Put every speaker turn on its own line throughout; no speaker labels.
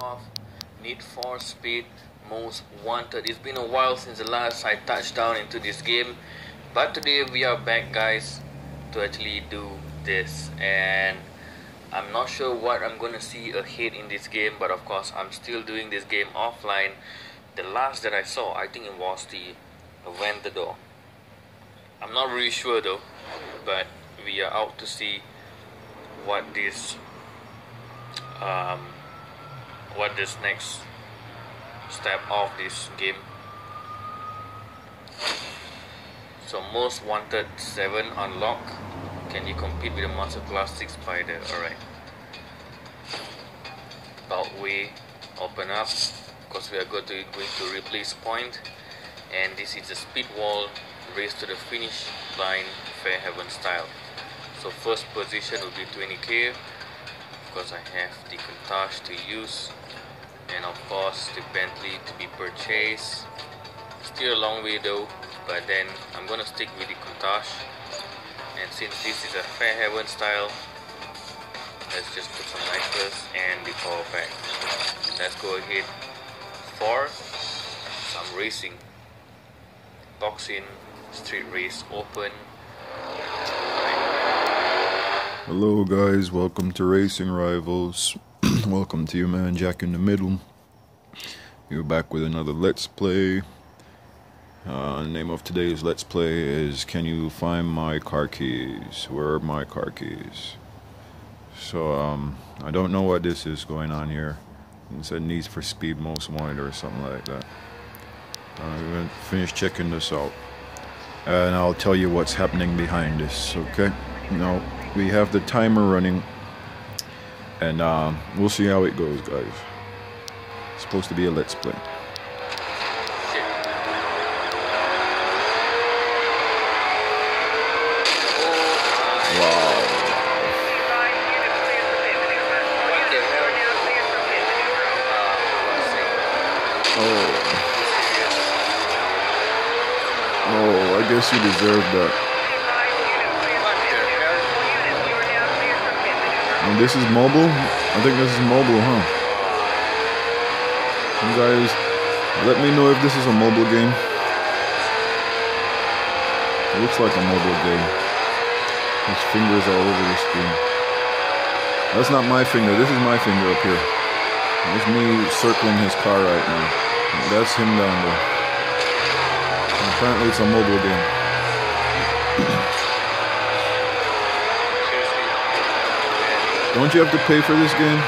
of Need for Speed Most Wanted. It's been a while since the last I touched down into this game, but today we are back, guys, to actually do this. And I'm not sure what I'm gonna see ahead in this game, but of course I'm still doing this game offline. The last that I saw, I think it was the Aventador. I'm not really sure though, but we are out to see what this next step of this game. So Most Wanted 7 unlock. Can you compete with the Master Class 6 Spider? Alright. Beltway open up, because we are going to replace point, and this is a speed wall race to the finish line, Fairhaven style. So first position will be 20k, because I have the Countach to use, and of course the Bentley to be purchased. Still a long way though, but then I'm gonna stick with the Countach. And since this is a Fairhaven style, let's just put some nitrous and the power pack. Let's go ahead for some racing. Boxing, street race open.
Hello guys, welcome to Racing Rivals. Welcome to your man JackInTheMiddle. You're back with another Let's Play. The name of today's Let's Play is Can You Find My Car Keys? Where are my car keys? So I don't know what this is going on here. It said Need for Speed Most Wanted or something like that. I'm going to finish checking this out, and I'll tell you what's happening behind this, okay? Now we have the timer running, and we'll see how it goes, guys. It's supposed to be a Let's Play. Oh, I guess you deserve that. And this is mobile? I think this is mobile, huh? You guys, let me know if this is a mobile game. It looks like a mobile game. His fingers all over the screen. That's not my finger, this is my finger up here. That's me circling his car right now. That's him down there. Apparently it's a mobile game. Don't you have to pay for this game?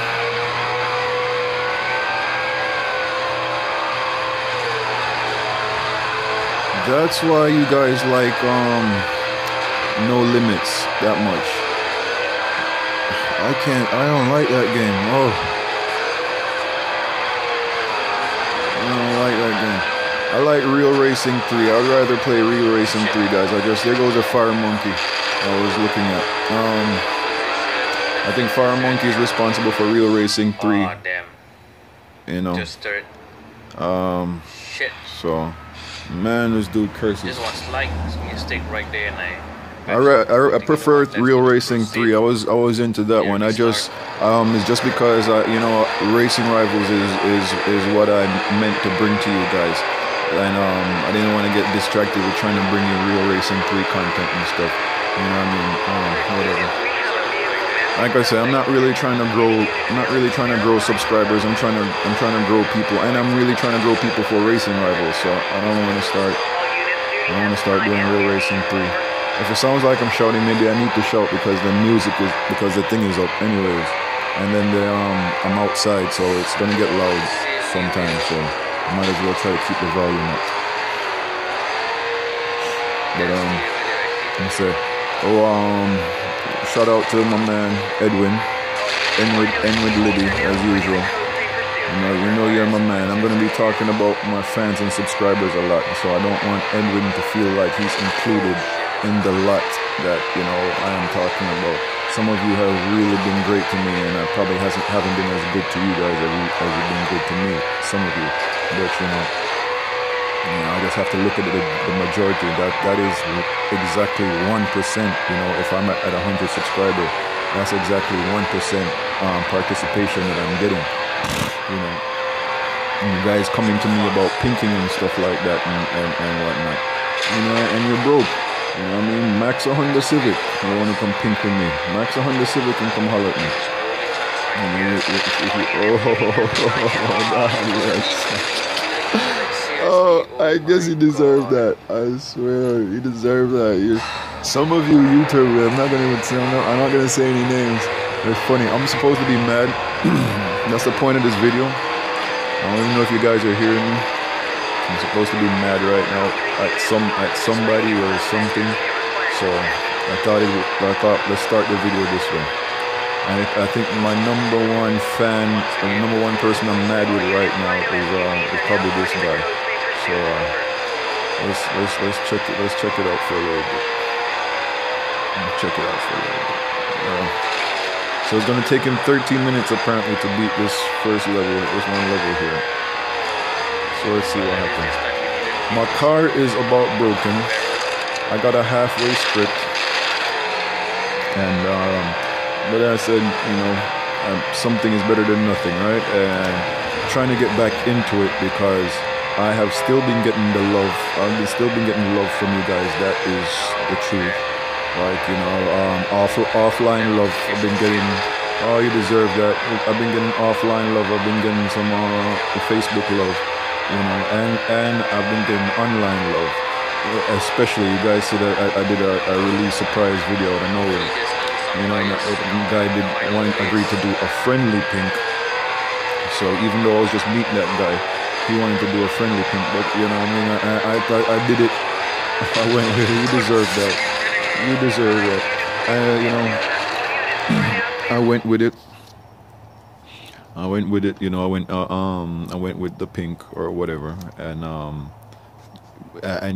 That's why you guys like No Limits that much. I don't like that game. Oh, I don't like that game. I like Real Racing 3. I'd rather play Real Racing 3, guys. There goes a Fire Monkey I was looking at. I think Fire Monkey is responsible for Real Racing 3.
Oh, damn.
You know.
Just start. Shit.
So, man, this dude curses.
This was like a mistake right there, and
I prefer Real Racing 3. I was into that one. I just it's just because you know, Racing Rivals is what I meant to bring to you guys, and I didn't want to get distracted with trying to bring you Real Racing 3 content and stuff. You know what I mean? Whatever. Like I said, I'm not really trying to grow. I'm not really trying to grow subscribers. I'm trying to grow people, and I'm really trying to grow people for Racing Rivals. So I don't want to start. I don't want to start doing Real Racing 3. If it sounds like I'm shouting, maybe I need to shout because the thing is up anyways, and then I'm outside, so it's gonna get loud sometimes. So I might as well try to keep the volume up. But let me say, shout out to my man Enwood Liddy as usual. You know you're my man. I'm gonna be talking about my fans and subscribers a lot, so I don't want Edwin to feel like he's included in the lot that, you know, I am talking about. Some of you have really been great to me, and I probably haven't been as good to you guys as you've been good to me. Some of you, but you know, I just have to look at the majority. That is exactly 1%. You know, if I'm at 100 subscribers, that's exactly 1% participation that I'm getting. you know, and you guys coming to me about pinking and stuff like that and whatnot. You know, and you're broke. You know what I mean? Max a Honda Civic. You want to come pink with me? Max a Honda Civic and come holler at me. Oh, I guess he deserved that. I swear, he deserved that. Some of you YouTubers, I'm not gonna say any names. It's funny. I'm supposed to be mad. That's the point of this video. I don't even know if you guys are hearing me. I'm supposed to be mad right now at somebody or something. So I thought let's start the video this way. I think my number one fan, the number one person I'm mad with right now is probably this guy. So let's check it out for a little bit. So it's gonna take him 13 minutes apparently to beat this first level, this one level here. So let's see what happens. My car is about broken. I got a halfway script, and but I said, you know, something is better than nothing, right? And I'm trying to get back into it because I have still been getting the love. I've still been getting love from you guys. That is the truth. Like, you know, offline love. I've been getting. Oh, you deserve that. I've been getting offline love. I've been getting some Facebook love. You know, and I've been getting online love. Especially, you guys see that I did a release surprise video out of nowhere. You know, and the guy agreed to do a friendly pink. So even though I was just meeting that guy, he wanted to do a friendly pink. But you know, I mean, I did it. I went with it. You deserve that. You deserve that. You know, I went with it. You know, I went with the pink or whatever, and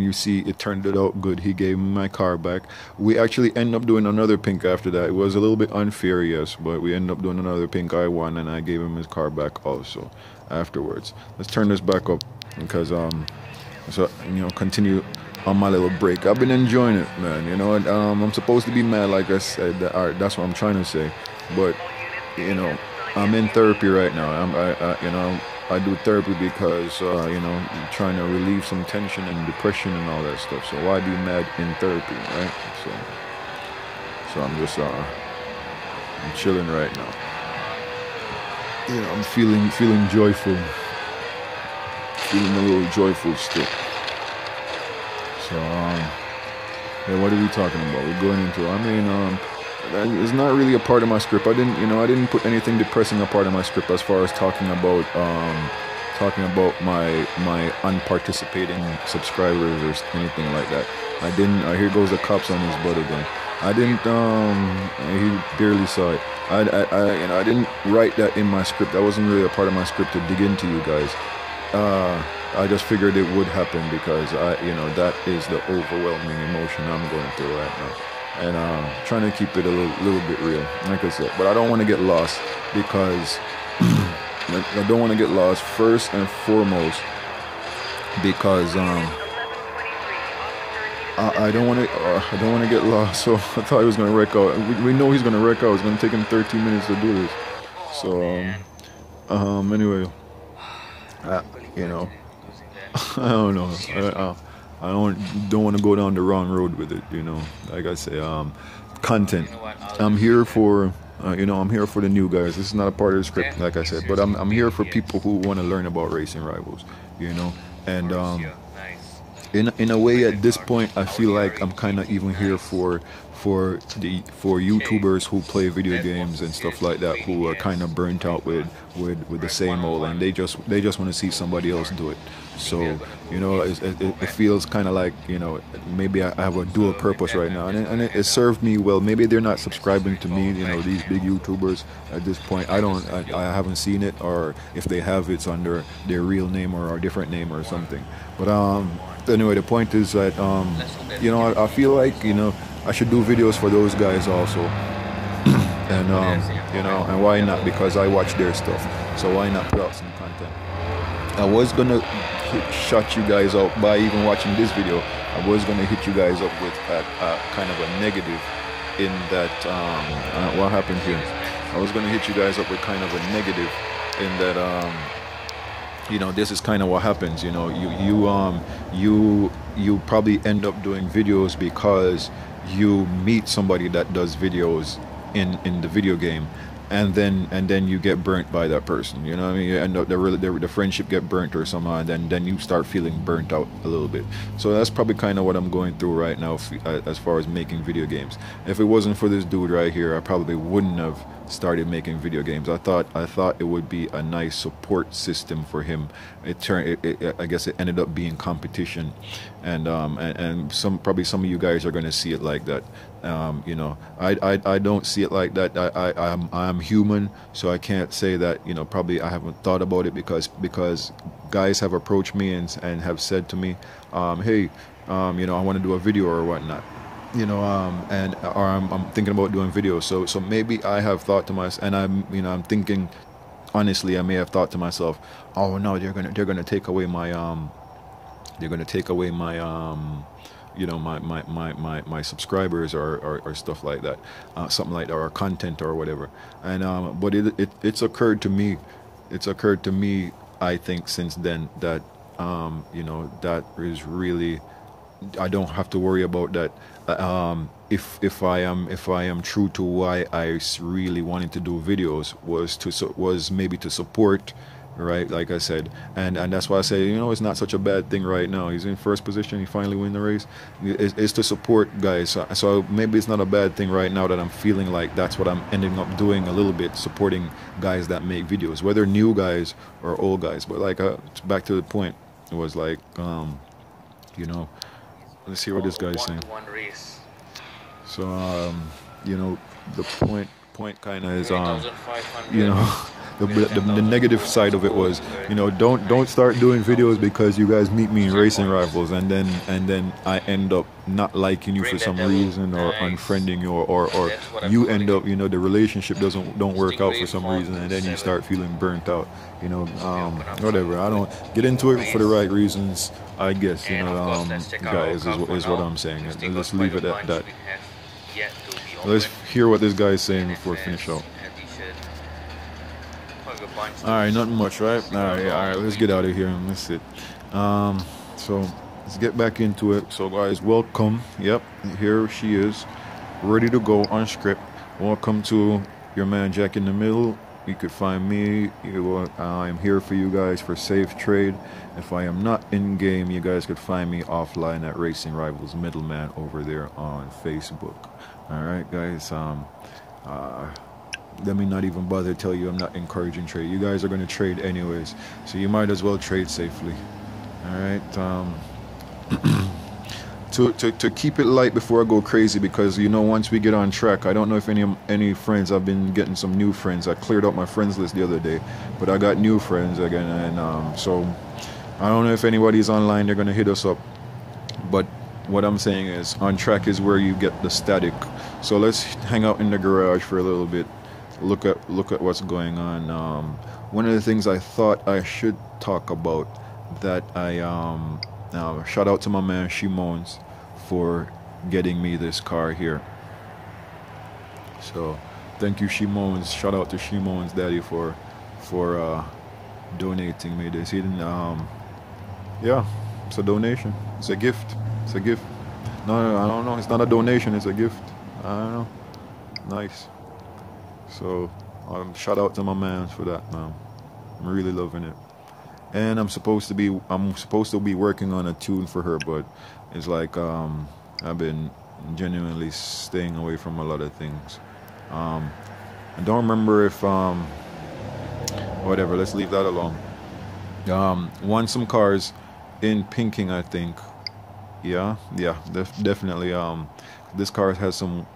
you see it turned it out good. He gave me my car back. We actually ended up doing another pink after that. It was a little bit unfair, yes, but we ended up doing another pink. I won, and I gave him his car back also afterwards. Let's turn this back up because so you know, continue on my little break. I've been enjoying it, man. You know, I'm supposed to be mad, like I said. That's what I'm trying to say, but you know, I'm in therapy right now. You know, I do therapy because, you know, trying to relieve some tension and depression and all that stuff. So why be mad in therapy, right? So I'm just, I'm chilling right now. You know, I'm feeling joyful. Feeling a little joyful still. So, yeah, what are we talking about? We're going into, I mean, it's not really a part of my script. I didn't put anything depressing a part of my script as far as talking about my unparticipating subscribers or anything like that. I didn't. Here goes the cops on his butt again. I didn't. He barely saw it. I didn't write that in my script. That wasn't really a part of my script to dig into, you guys. I just figured it would happen because you know, that is the overwhelming emotion I'm going through right now. And trying to keep it a little bit real, like I said. But I don't want to get lost because I don't want to get lost first and foremost because I don't want to get lost. So I thought he was gonna wreck out. We know he's gonna wreck out. It's gonna take him 13 minutes to do this. So anyway, you know, I don't know. I don't want to go down the wrong road with it, you know. Like I say, content. I'm here for, you know, I'm here for the new guys. This is not a part of the script, like I said, but I'm here for people who want to learn about racing rivals, you know. And in a way, at this point, I feel like I'm kind of even here for YouTubers who play video games and stuff like that, who are kind of burnt out with the same old, and they just want to see somebody else do it. So, you know, it feels kind of like, you know, maybe I have a dual purpose right now, and it served me well. Maybe they're not subscribing to me, you know, these big YouTubers at this point. I haven't seen it, or if they have, it's under their real name or a different name or something. But anyway, the point is that you know, I feel like, you know, I should do videos for those guys also. And you know, and why not? Because I watch their stuff, so why not put out some content? I was gonna shut you guys out by even watching this video. I was gonna hit you guys up with kind of a negative in that what happened here. I was gonna hit you guys up with kind of a negative in that you know, this is kind of what happens. You know, you probably end up doing videos because you meet somebody that does videos in the video game, and then you get burnt by that person. You know what I mean? You end up the friendship get burnt or somehow, and then you start feeling burnt out a little bit. So that's probably kind of what I'm going through right now, as far as making video games. If it wasn't for this dude right here, I probably wouldn't have started making video games. I thought it would be a nice support system for him. I guess it ended up being competition, and probably some of you guys are gonna see it like that. You know, I don't see it like that. I'm human, so I can't say that. You know, probably I haven't thought about it because guys have approached me and have said to me, hey, you know, I want to do a video or whatnot. You know, or I'm thinking about doing videos. So maybe I have thought to myself, and I'm thinking, honestly, I may have thought to myself, oh no, they're gonna take away my you know, my subscribers or stuff like that, something like that, or content or whatever. And but it's occurred to me, I think, since then that you know, that is really, I don't have to worry about that. If I am true to why I really wanted to do videos was maybe to support, right? Like I said, and that's why I say, you know, it's not such a bad thing right now. He's in first position. He finally win the race. It's to support guys. So maybe it's not a bad thing right now that I'm feeling like that's what I'm ending up doing a little bit, supporting guys that make videos, whether new guys or old guys. But like back to the point, it was like you know. Let's hear what this guy's saying. So, you know, the point kind of is, you know, the negative side of it was, you know, don't start doing videos because you guys meet me in racing rivals, and then I end up not liking you for some reason, or unfriending you, or you end up, you know, the relationship don't work out for some reason, and then you start feeling burnt out. You know, whatever. I don't get into it for the right reasons, I guess. You know, guys, is what I'm saying. Let's leave it at that. Let's hear what this guy is saying before we finish out. Alright, nothing much, right? Alright, let's get out of here and that's it. So let's get back into it. So guys, welcome. Yep, here she is, ready to go on script. Welcome to your man Jack in the Middle. You could find me. I'm here for you guys for safe trade. If I am not in game, you guys could find me offline at Racing Rivals Middleman over there on Facebook. Alright guys, let me not even bother tell you I'm not encouraging trade. You guys are going to trade anyways, so you might as well trade safely. Alright, to keep it light before I go crazy, because you know, once we get on track, I don't know if any friends, I've been getting some new friends. I cleared up my friends list the other day, but I got new friends again, and so I don't know if anybody's online. They're going to hit us up, but what I'm saying is, on track is where you get the static. So let's hang out in the garage for a little bit, look at what's going on. One of the things I thought I should talk about, that I shout out to my man Shimons for getting me this car here. So thank you, Shimons. Shout out to Shimons daddy for donating me this. He didn't yeah, it's a donation. It's a gift. It's a gift. No, I don't know. It's not a donation. It's a gift. I don't know. Nice. So shout out to my man for that, man. I'm really loving it. And I'm supposed to be working on a tune for her, but it's like I've been genuinely staying away from a lot of things. I don't remember if whatever. Let's leave that alone. Won some cars in pinking, I think. Yeah, definitely. This car has some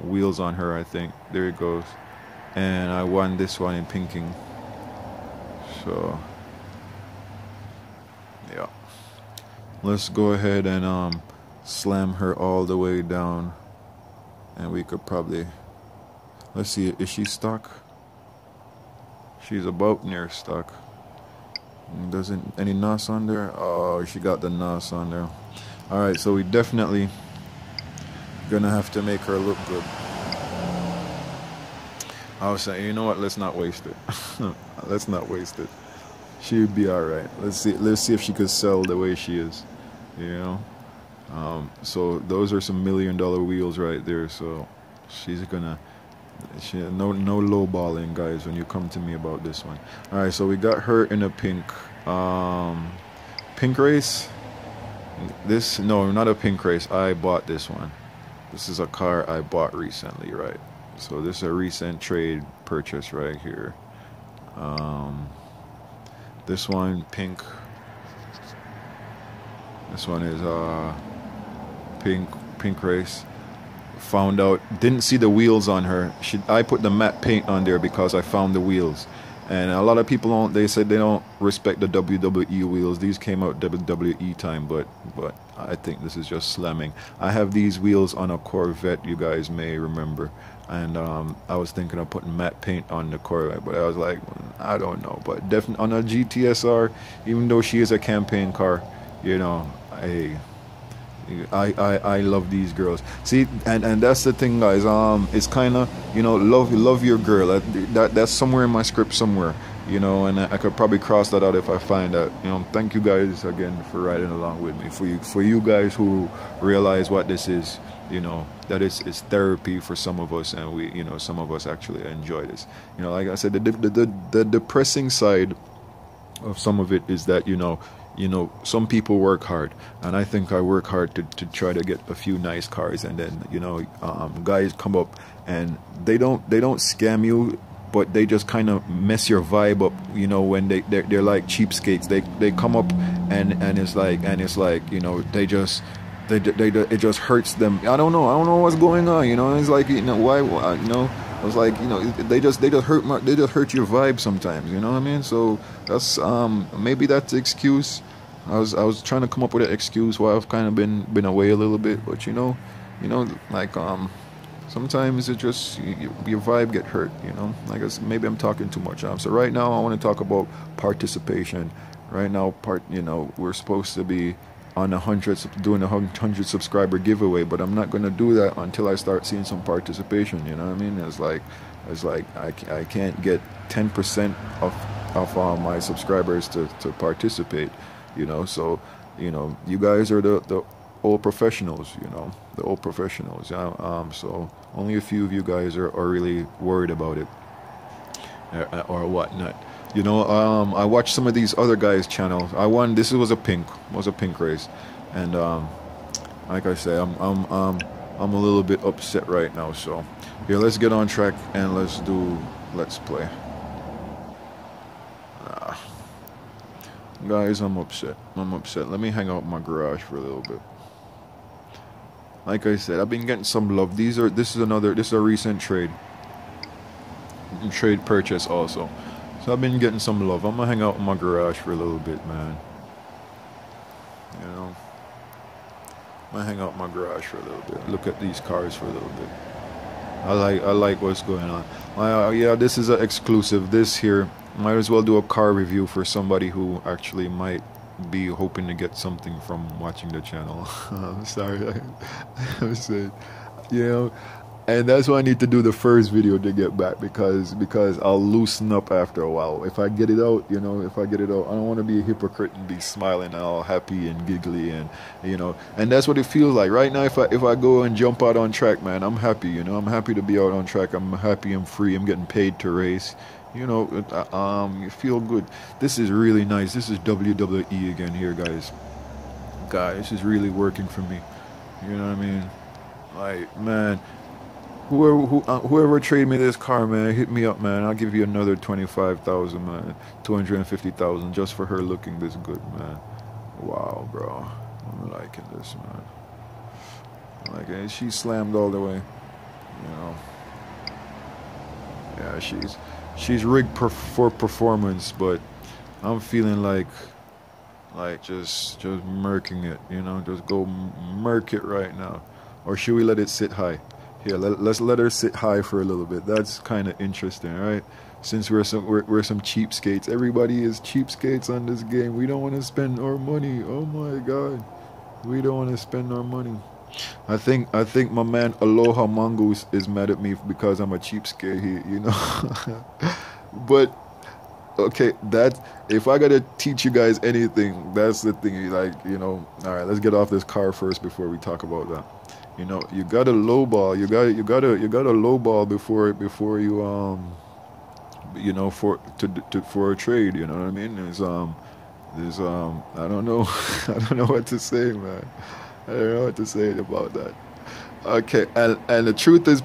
wheels on her, I think. There it goes. And I won this one in pinking. So yeah, let's go ahead and slam her all the way down, and we could probably, let's see, is she stuck? She's about near stuck. Doesn't any NOS on there? Oh, she got the NOS on there. Alright, so we definitely gonna have to make her look good. I was saying, you know what, let's not waste it. Let's not waste it. She'd be all right. Let's see if she could sell the way she is. You know. So those are some $1 million wheels right there. So she's gonna. No low balling, guys, when you come to me about this one. All right, so we got her in a pink. Pink race. This no, not a pink race. I bought this one. This is a car I bought recently, right? So this is a recent trade purchase right here. This one pink. This one is pink race. Found out, didn't see the wheels on her. I put the matte paint on there because I found the wheels. And a lot of people don't. They said they don't respect the WWE wheels. These came out WWE time, but I think this is just slamming. I have these wheels on a Corvette. You guys may remember, and I was thinking of putting matte paint on the Corvette, but I was like, I don't know. But definitely on a GTSR, even though she is a campaign car, you know, I love these girls. See, and that's the thing, guys. It's kind of, you know, love your girl. That's somewhere in my script somewhere, you know, and I could probably cross that out if I find that. You know, thank you guys again for riding along with me. For you guys who realize what this is, you know, that it's therapy for some of us, and we, you know, some of us actually enjoy this. You know, like I said, the depressing side of some of it is that, you know, some people work hard, and I think I work hard to try to get a few nice cars, and then, you know, guys come up and they don't scam you, but they just kind of mess your vibe up, you know, when they're like cheapskates. They come up and it's like, you know, it just hurts them. I don't know what's going on, you know. It's like, you know, why, you know. I was like, you know, they just hurt your vibe sometimes, you know what I mean? So that's maybe that's the excuse. I was trying to come up with an excuse why I've kind of been away a little bit, but you know, like sometimes it just your vibe get hurt, you know. I guess maybe I'm talking too much. So right now I want to talk about participation. Right now, you know, we're supposed to be on doing a 100 subscriber giveaway, but I'm not gonna do that until I start seeing some participation. You know what I mean? It's like I can't get 10% of my subscribers to participate. You know, so you know, you guys are the old professionals. You know, the old professionals. So only a few of you guys are really worried about it or whatnot. You know, I watched some of these other guys' channels. This was a pink race, and like I say, I'm a little bit upset right now. So here, let's get on track and let's play. Guys, I'm upset. Let me hang out in my garage for a little bit. Like I said, I've been getting some love. This is a recent trade purchase also. So I've been getting some love. I'm gonna hang out in my garage for a little bit, man. You know, I'm gonna hang out in my garage for a little bit. Look at these cars for a little bit. I like what's going on. Yeah, this is an exclusive. This here, might as well do a car review for somebody who actually might be hoping to get something from watching the channel. I'm sorry, I said, you know. And that's why I need to do the first video to get back, because I'll loosen up after a while. If I get it out, you know, I don't want to be a hypocrite and be smiling and all happy and giggly, and you know, and that's what it feels like right now. If I go and jump out on track, man, I'm happy. You know, I'm happy to be out on track. I'm happy. I'm free. I'm getting paid to race. You know, you feel good. This is really nice. This is WWE again here, guys. This is really working for me. You know what I mean? Like, man. Whoever trade me this car, man, hit me up, man. I'll give you another 25,000, man, 250,000 just for her looking this good, man. Wow, bro, I'm liking this, man. Like, she slammed all the way, you know. Yeah, she's rigged for performance, but I'm feeling like just murking it, you know. Just go murk it right now, or should we let it sit high? Here, let's let her sit high for a little bit. That's kind of interesting, right? Since we're some cheapskates. Everybody is cheapskates on this game. We don't want to spend our money. Oh my God, we don't want to spend our money. I think my man Aloha Mongoose is mad at me because I'm a cheapskate. You know, but okay, that if I gotta teach you guys anything, that's the thing. Like, you know, all right, let's get off this car first before we talk about that. You know, you gotta lowball. You gotta lowball before you know, for a trade. You know what I mean? There's I don't know I don't know what to say, man. I don't know what to say about that. Okay, and the truth is,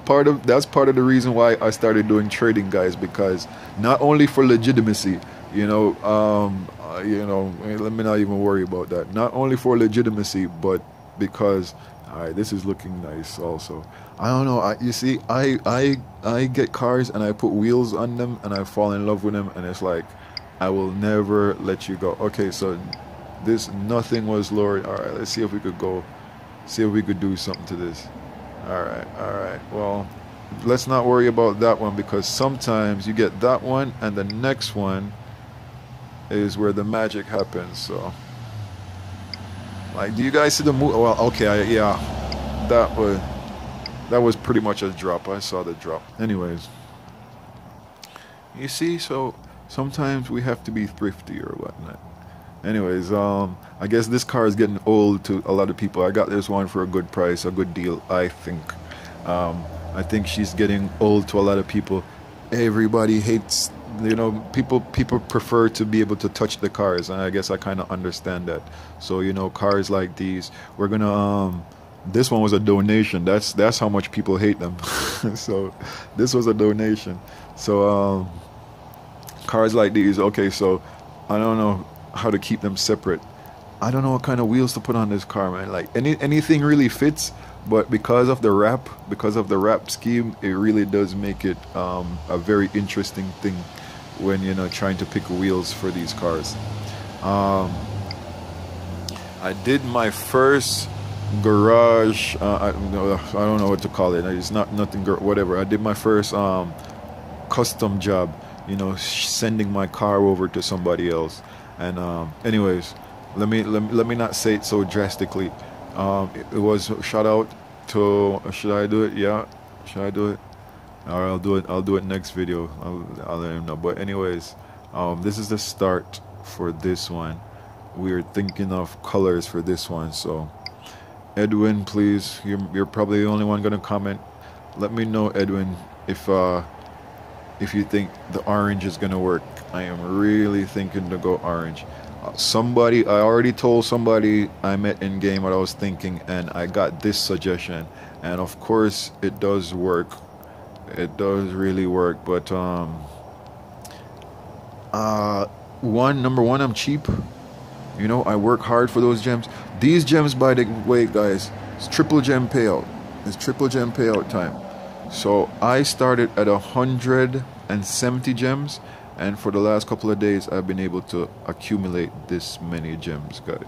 that's part of the reason why I started doing trading, guys, because not only for legitimacy, let me not even worry about that. Not only for legitimacy, but because, all right, this is looking nice also. I don't know. You see, I get cars and I put wheels on them and I fall in love with them, and it's like I will never let you go. Okay, so this nothing was lowered. All right, let's see if we could go, see if we could do something to this. All right. Well, let's not worry about that one, because sometimes you get that one and the next one is where the magic happens. So, like, do you guys see the move? Well, okay, yeah, that was pretty much a drop. I saw the drop. Anyways, you see, so sometimes we have to be thrifty or whatnot. Anyways, I guess this car is getting old to a lot of people. I got this one for a good price, a good deal, I think. I think she's getting old to a lot of people. Everybody hates, you know, people prefer to be able to touch the cars, and I guess I kind of understand that. So, you know, cars like these, we're gonna, this one was a donation. That's how much people hate them. So, this was a donation. So, cars like these, okay, so I don't know how to keep them separate. I don't know what kind of wheels to put on this car, man. Like, anything really fits, but because of the wrap scheme, it really does make it a very interesting thing when, you know, trying to pick wheels for these cars. I did my first garage, I don't know what to call it. It's not nothing, whatever. I did my first custom job, you know, sending my car over to somebody else. And anyways, let me not say it so drastically. It was shout out to, should I do it? Yeah, should I do it? Or I'll do it next video. I'll let him know. But anyways, this is the start for this one. We're thinking of colors for this one. So Edwin, please, you're probably the only one gonna comment. Let me know, Edwin, if you think the orange is gonna work. I am really thinking to go orange. I already told somebody I met in game what I was thinking, and I got this suggestion, and of course it does work. It does really work. But number one, I'm cheap. You know, I work hard for those gems. These gems, by the way, guys, it's triple gem payout. It's triple gem payout time. So I started at 170 gems, and for the last couple of days I've been able to accumulate this many gems, guys.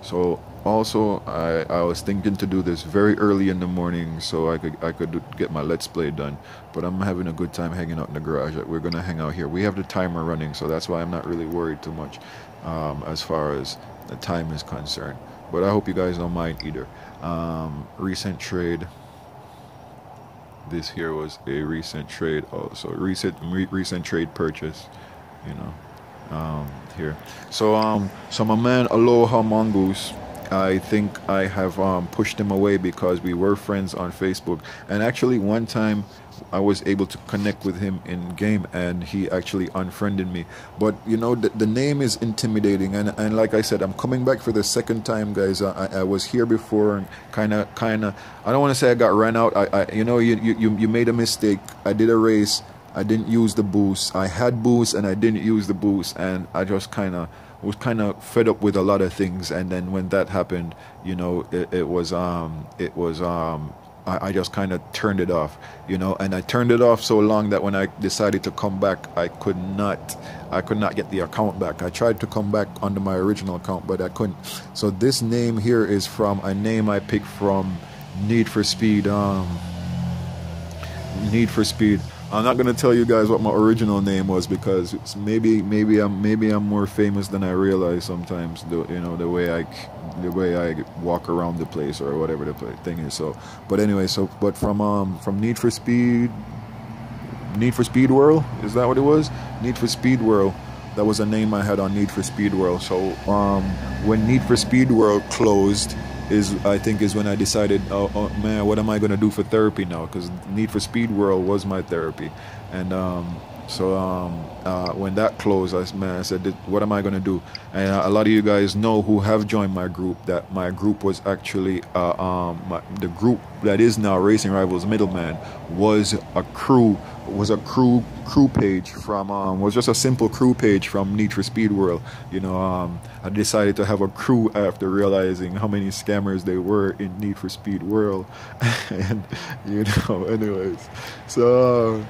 So also I was thinking to do this very early in the morning so I could get my let's play done, but I'm having a good time hanging out in the garage. We're gonna hang out here. We have the timer running, so that's why I'm not really worried too much as far as the time is concerned. But I hope you guys don't mind either. Recent trade. This here was a recent trade, also recent trade purchase, you know, here. So my man Aloha Mongoose, I think I have pushed him away because we were friends on Facebook, and actually one time I was able to connect with him in game, and he actually unfriended me. But you know, the name is intimidating, and like I said, I'm coming back for the second time, guys. I was here before, and kind of I don't want to say I got ran out. You made a mistake. I did a race, I didn't use the boost. I had boost and I didn't use the boost, and I just was kind of fed up with a lot of things. And then when that happened, you know, I just kind of turned it off, you know, and I turned it off so long that when I decided to come back, I could not get the account back. I tried to come back under my original account, but I couldn't. So this name here is from a name I picked from Need for Speed. Need for Speed. I'm not gonna tell you guys what my original name was, because it's maybe I'm more famous than I realize sometimes. The way I walk around the place or whatever the thing is. So, but anyway, but from Need for Speed World, is that what it was? Need for Speed World. That was a name I had on Need for Speed World. So when Need for Speed World closed, I think is when I decided, oh man, what am I gonna do for therapy now? Because Need for Speed World was my therapy, and when that closed, I said, what am I gonna do? And a lot of you guys know who have joined my group that my group was actually the group that is now Racing Rivals Middleman was a crew page from was just a simple crew page from Need for Speed World. I decided to have a crew after realizing how many scammers there were in Need for Speed World, and anyways, so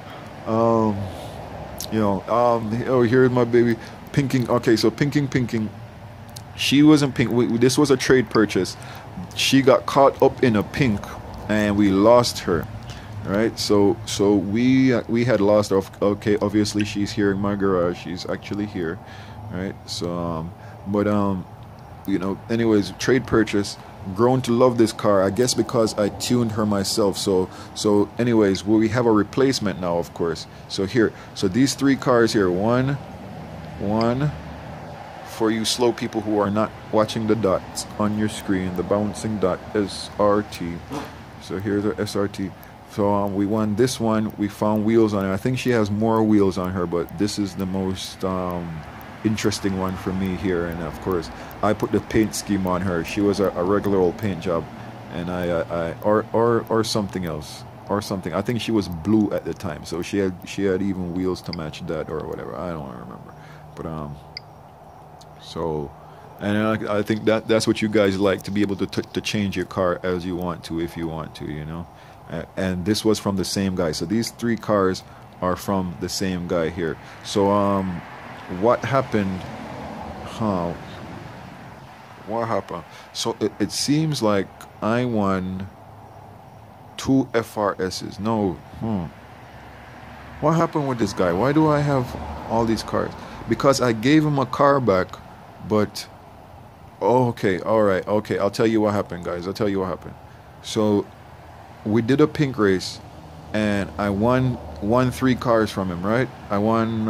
here's my baby pinking. Okay, so pinking. She wasn't pink. This was a trade purchase. She got caught up in a pink, and we lost her. Right, so we had lost her. Okay, obviously she's here in my garage. She's actually here, right? So anyways, trade purchase. Grown to love this car, I guess because I tuned her myself. So anyways, we have a replacement now, of course. So these 3 cars here. One for you slow people who are not watching the dots on your screen, the bouncing dot SRT. So here's our SRT. So we won this one. We found wheels on her. I think she has more wheels on her, but this is the most interesting one for me here. And of course, I put the paint scheme on her. She was a regular old paint job, and or something else, or something. I think she was blue at the time, so she had even wheels to match that or whatever. I don't remember, but and I think that's what you guys like, to be able to change your car as you want to, if you want to, And this was from the same guy. So these 3 cars are from the same guy here. So what happened? What happened? So it seems like I won 2 FRSs. No. What happened with this guy? Why do I have all these cars? Because I gave him a car back, but okay, all right, okay. I'll tell you what happened, guys. I'll tell you what happened. So we did a pink race, and I won 3 cars from him, right? I won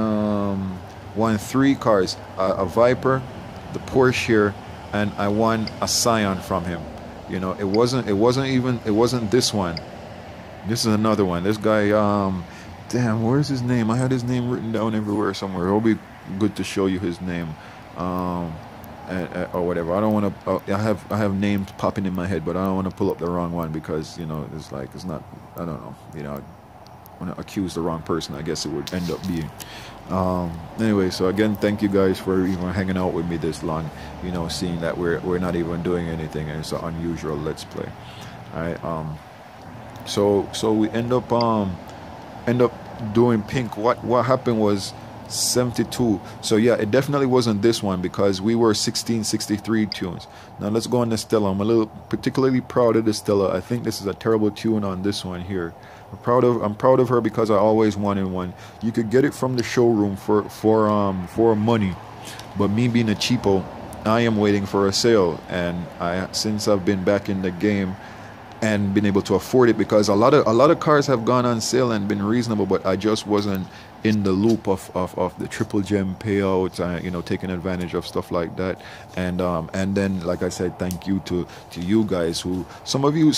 3 cars, a Viper, the Porsche here, and I won a Scion from him. It wasn't this one. This is another one. This guy, damn, where's his name? I had his name written down everywhere somewhere. It'll be good to show you his name. Or whatever. I don't want to. I have names popping in my head, but I don't want to pull up the wrong one because it's not. I don't know. I want to accuse the wrong person. I guess it would end up being. Anyway, so again, thank you guys for even hanging out with me this long. Seeing that we're not even doing anything, and it's an unusual let's play. All right. So we end up doing pink. What happened was 72. So yeah, it definitely wasn't this one because we were 1663 tunes. Now let's go on the Stella. I'm particularly proud of the Stella. I think this is a terrible tune on this one here. I'm proud of her because I always wanted one. You could get it from the showroom for money, but me being a cheapo, I am waiting for a sale, and since I've been back in the game and been able to afford it, because a lot of cars have gone on sale and been reasonable, but I just wasn't in the loop of the triple gem payouts, taking advantage of stuff like that, and then, like I said, thank you to you guys who some of you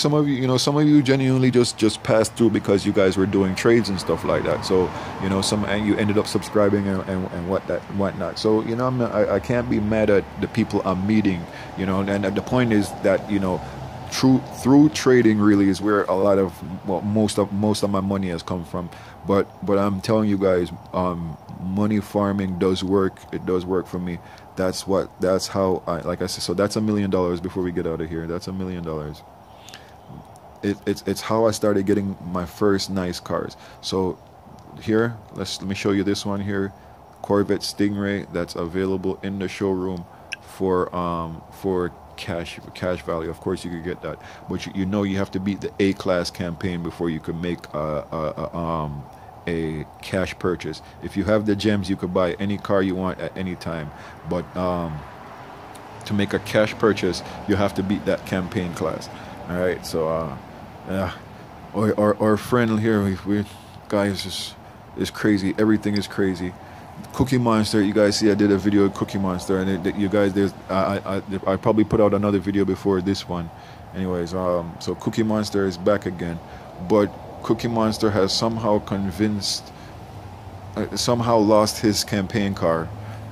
genuinely just passed through because you guys were doing trades and stuff like that. So and you ended up subscribing and whatnot. So I can't be mad at the people I'm meeting, and the point is that through trading really is where a lot of most of my money has come from. But I'm telling you guys, money farming does work. It does work for me. That's how like I said. So that's $1 million before we get out of here. That's $1 million. It's how I started getting my first nice cars. So here, let me show you this one here, Corvette Stingray, that's available in the showroom for cash value. Of course you could get that, but you have to beat the A-class campaign before you can make a cash purchase. If you have the gems, you could buy any car you want at any time, but to make a cash purchase, you have to beat that campaign class. All right, so yeah, our friend here, we guys is crazy. Everything is crazy. Cookie Monster, you guys see I did a video of Cookie Monster, and you guys, there's I probably put out another video before this one. Anyways, so Cookie Monster is back again, but Cookie Monster has somehow somehow lost his campaign car,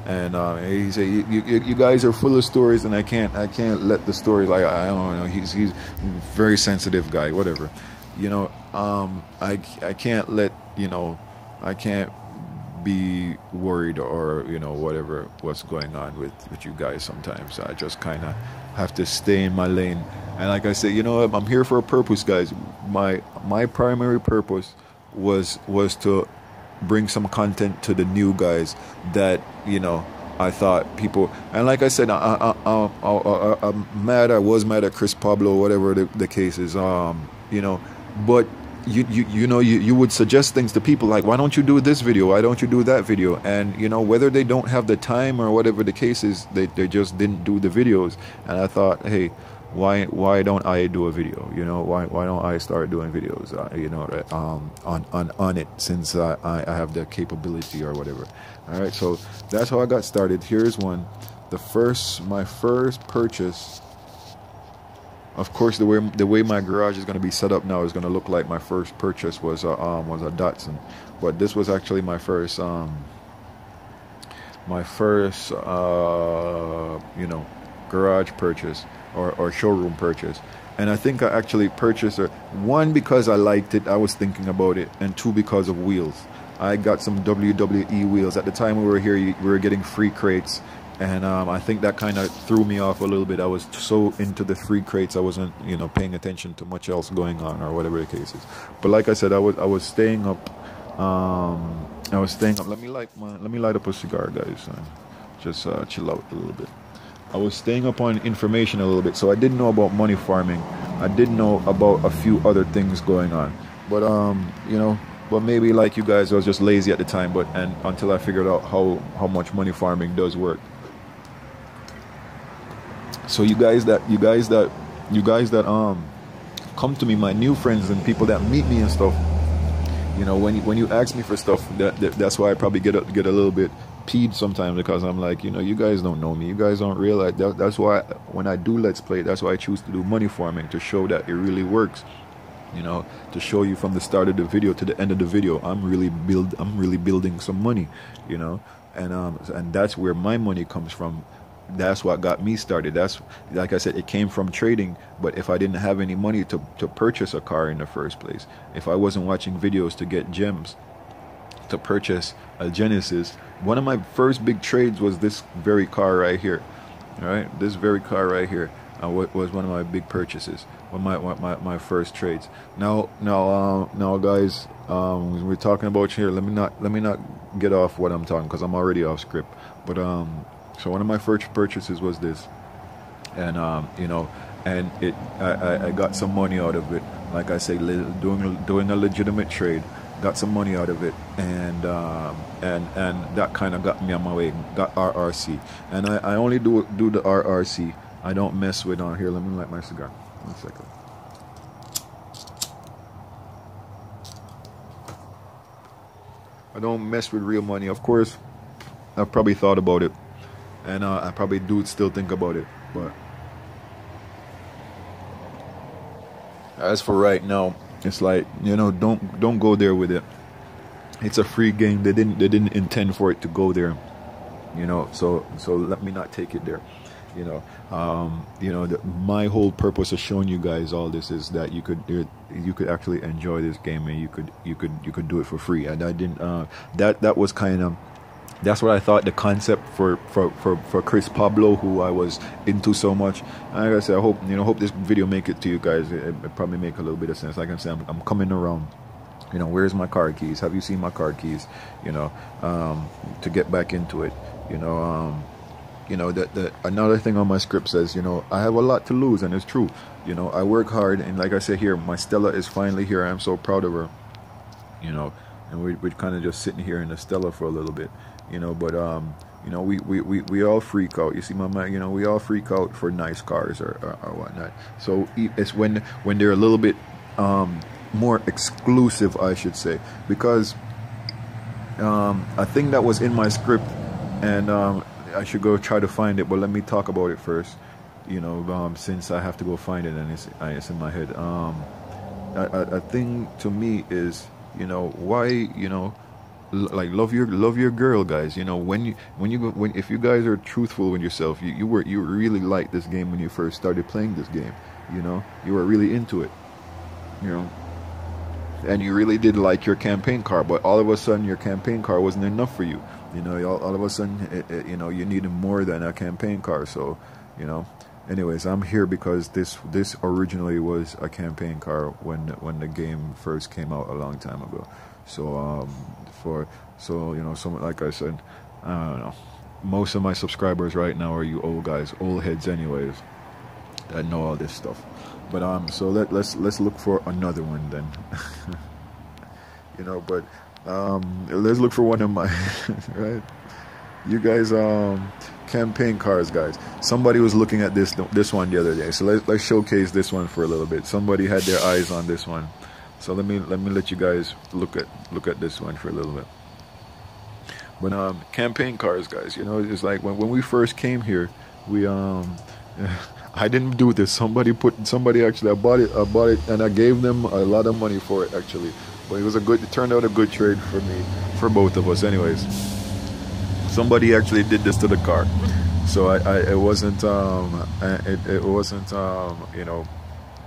and he said, you guys are full of stories, and I can't let the story, like, I don't know, he's a very sensitive guy, whatever, you know. I can't let, you know, I can't be worried, or, you know, whatever what's going on with you guys. Sometimes I just kind of have to stay in my lane, and like I said, you know, I'm here for a purpose, guys. My primary purpose was to bring some content to the new guys that, you know, I thought people, and like I said, I'm mad. I was mad at Chris Pablo, whatever the case is, you know, but you know, you would suggest things to people like, why don't you do this video, why don't you do that video, and, you know, whether they don't have the time or whatever the case is, they just didn't do the videos. And I thought, hey, why don't I do a video, you know, why don't I start doing videos, you know, on it, since I have the capability or whatever. All right, so that's how I got started. Here's one. My first purchase, of course, the way my garage is going to be set up now is going to look like my first purchase was a Datsun, but this was actually my first you know, garage purchase or showroom purchase. And I think I actually purchased it, one, because I liked it, I was thinking about it, and two, because of wheels. I got some WWE wheels. At the time we were here, we were getting free crates, and I think that kind of threw me off a little bit. I was so into the free crates, I wasn't, you know, paying attention to much else going on, or whatever the case is. But like I said, I was staying up. Let me light up a cigar, guys. Just chill out a little bit. I was staying up on information a little bit, so I didn't know about money farming. I didn't know about a few other things going on, but you know, but maybe like you guys, I was just lazy at the time. But until I figured out how much money farming does work. So you guys that come to me, my new friends and people that meet me and stuff, you know, when you ask me for stuff, that's why I probably get a little bit peeved sometimes, because I'm like, you know, you guys don't know me, you guys don't realize that's why when I do Let's Play, that's why I choose to do money farming, to show that it really works, you know, to show you from the start of the video to the end of the video, I'm really building some money, you know, and that's where my money comes from. That's what got me started. That's, like I said, it came from trading. But if I didn't have any money to purchase a car in the first place, if I wasn't watching videos to get gems to purchase a Genesis, one of my first big trades was this very car right here. All right, this very car right here was one of my big purchases, one of my first trades. Now guys, we're talking about here. Let me not get off what I'm talking, because I'm already off script. But so one of my first purchases was this, and you know, and I got some money out of it. Like I say, doing a legitimate trade, got some money out of it, and that kind of got me on my way. Got RRC, and I only do the RRC. I don't mess with here. Let me light my cigar. 1 second. I don't mess with real money. Of course, I've probably thought about it. And I probably do still think about it, but as for right now, it's like, you know, don't go there with it. It's a free game. They didn't intend for it to go there, you know. So let me not take it there, you know. You know, my whole purpose of showing you guys all this is that you could actually enjoy this game, and you could do it for free. And I didn't. That was kind of. That's what I thought the concept for Chris Pablo, who I was into so much. And like I said, I hope this video make it to you guys. It probably make a little bit of sense. Like I said, I'm coming around. You know, where's my car keys? Have you seen my car keys? You know, to get back into it. You know, another thing on my script says, you know, I have a lot to lose, and it's true. You know, I work hard, and like I said here, my Stella is finally here. I'm so proud of her. You know, and we're kind of just sitting here in the Stella for a little bit. You know, but you know, we all freak out. You see, you know, we all freak out for nice cars or whatnot. So it's when they're a little bit more exclusive, I should say, because I think that was in my script, and I should go try to find it. But let me talk about it first. Since I have to go find it and it's in my head. A thing to me is, why, like love your girl, guys. When if you guys are truthful with yourself, you really liked this game when you first started playing this game. You were really into it. You know, and you really did like your campaign car, but all of a sudden your campaign car wasn't enough for you. All of a sudden, you needed more than a campaign car. So, anyways, I'm here because this originally was a campaign car when the game first came out a long time ago. So some, like I said, I don't know. Most of my subscribers right now are you old guys, old heads, anyways, that know all this stuff. But so let's look for another one then. But let's look for one of my right. You guys, campaign cars, guys. Somebody was looking at this one the other day, so let's showcase this one for a little bit. Somebody had their eyes on this one, so let me let you guys look at this one for a little bit. But campaign cars, guys. It's like when we first came here, we I didn't do this. Somebody actually, I bought it, and I gave them a lot of money for it actually. But it turned out a good trade for me, for both of us. Anyways, somebody actually did this to the car, so it wasn't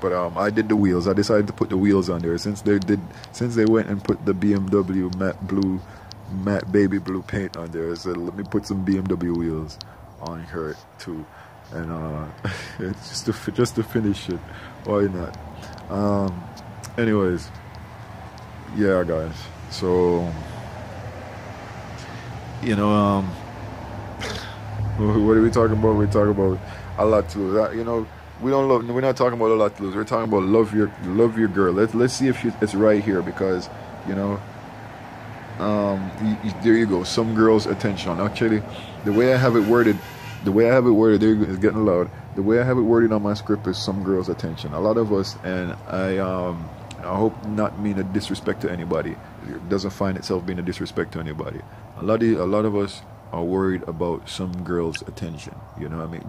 but I did the wheels. I decided to put the wheels on there since they went and put the BMW matte baby blue paint on there. So let me put some BMW wheels on her too. And just to finish it, why not? Anyways, yeah, guys. So what are we talking about? We're talking about a lot to lose. We're not talking about a lot to lose. We're talking about love your girl. Let's see if it's right here, because there you go. Some girl's attention. Actually, the way I have it worded, there it's getting loud. The way I have it worded on my script is some girl's attention. A lot of us, and I hope not mean a disrespect to anybody. It doesn't find itself being a disrespect to anybody. A lot of us are worried about some girl's attention. You know what I mean?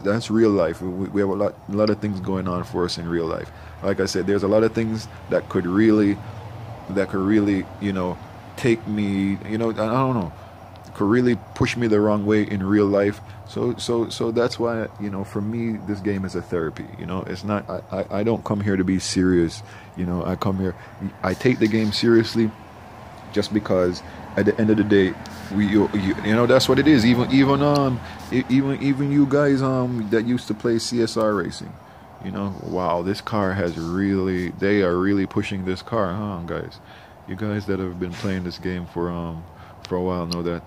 That's real life. We have a lot of things going on for us in real life. Like I said, there's a lot of things that could really, take me, I don't know, could really push me the wrong way in real life. So that's why, for me, this game is a therapy. It's not, I don't come here to be serious. I come here, I take the game seriously just because at the end of the day, that's what it is. Even you guys that used to play CSR racing, wow, this car they are really pushing this car, huh, guys? You guys that have been playing this game for a while know that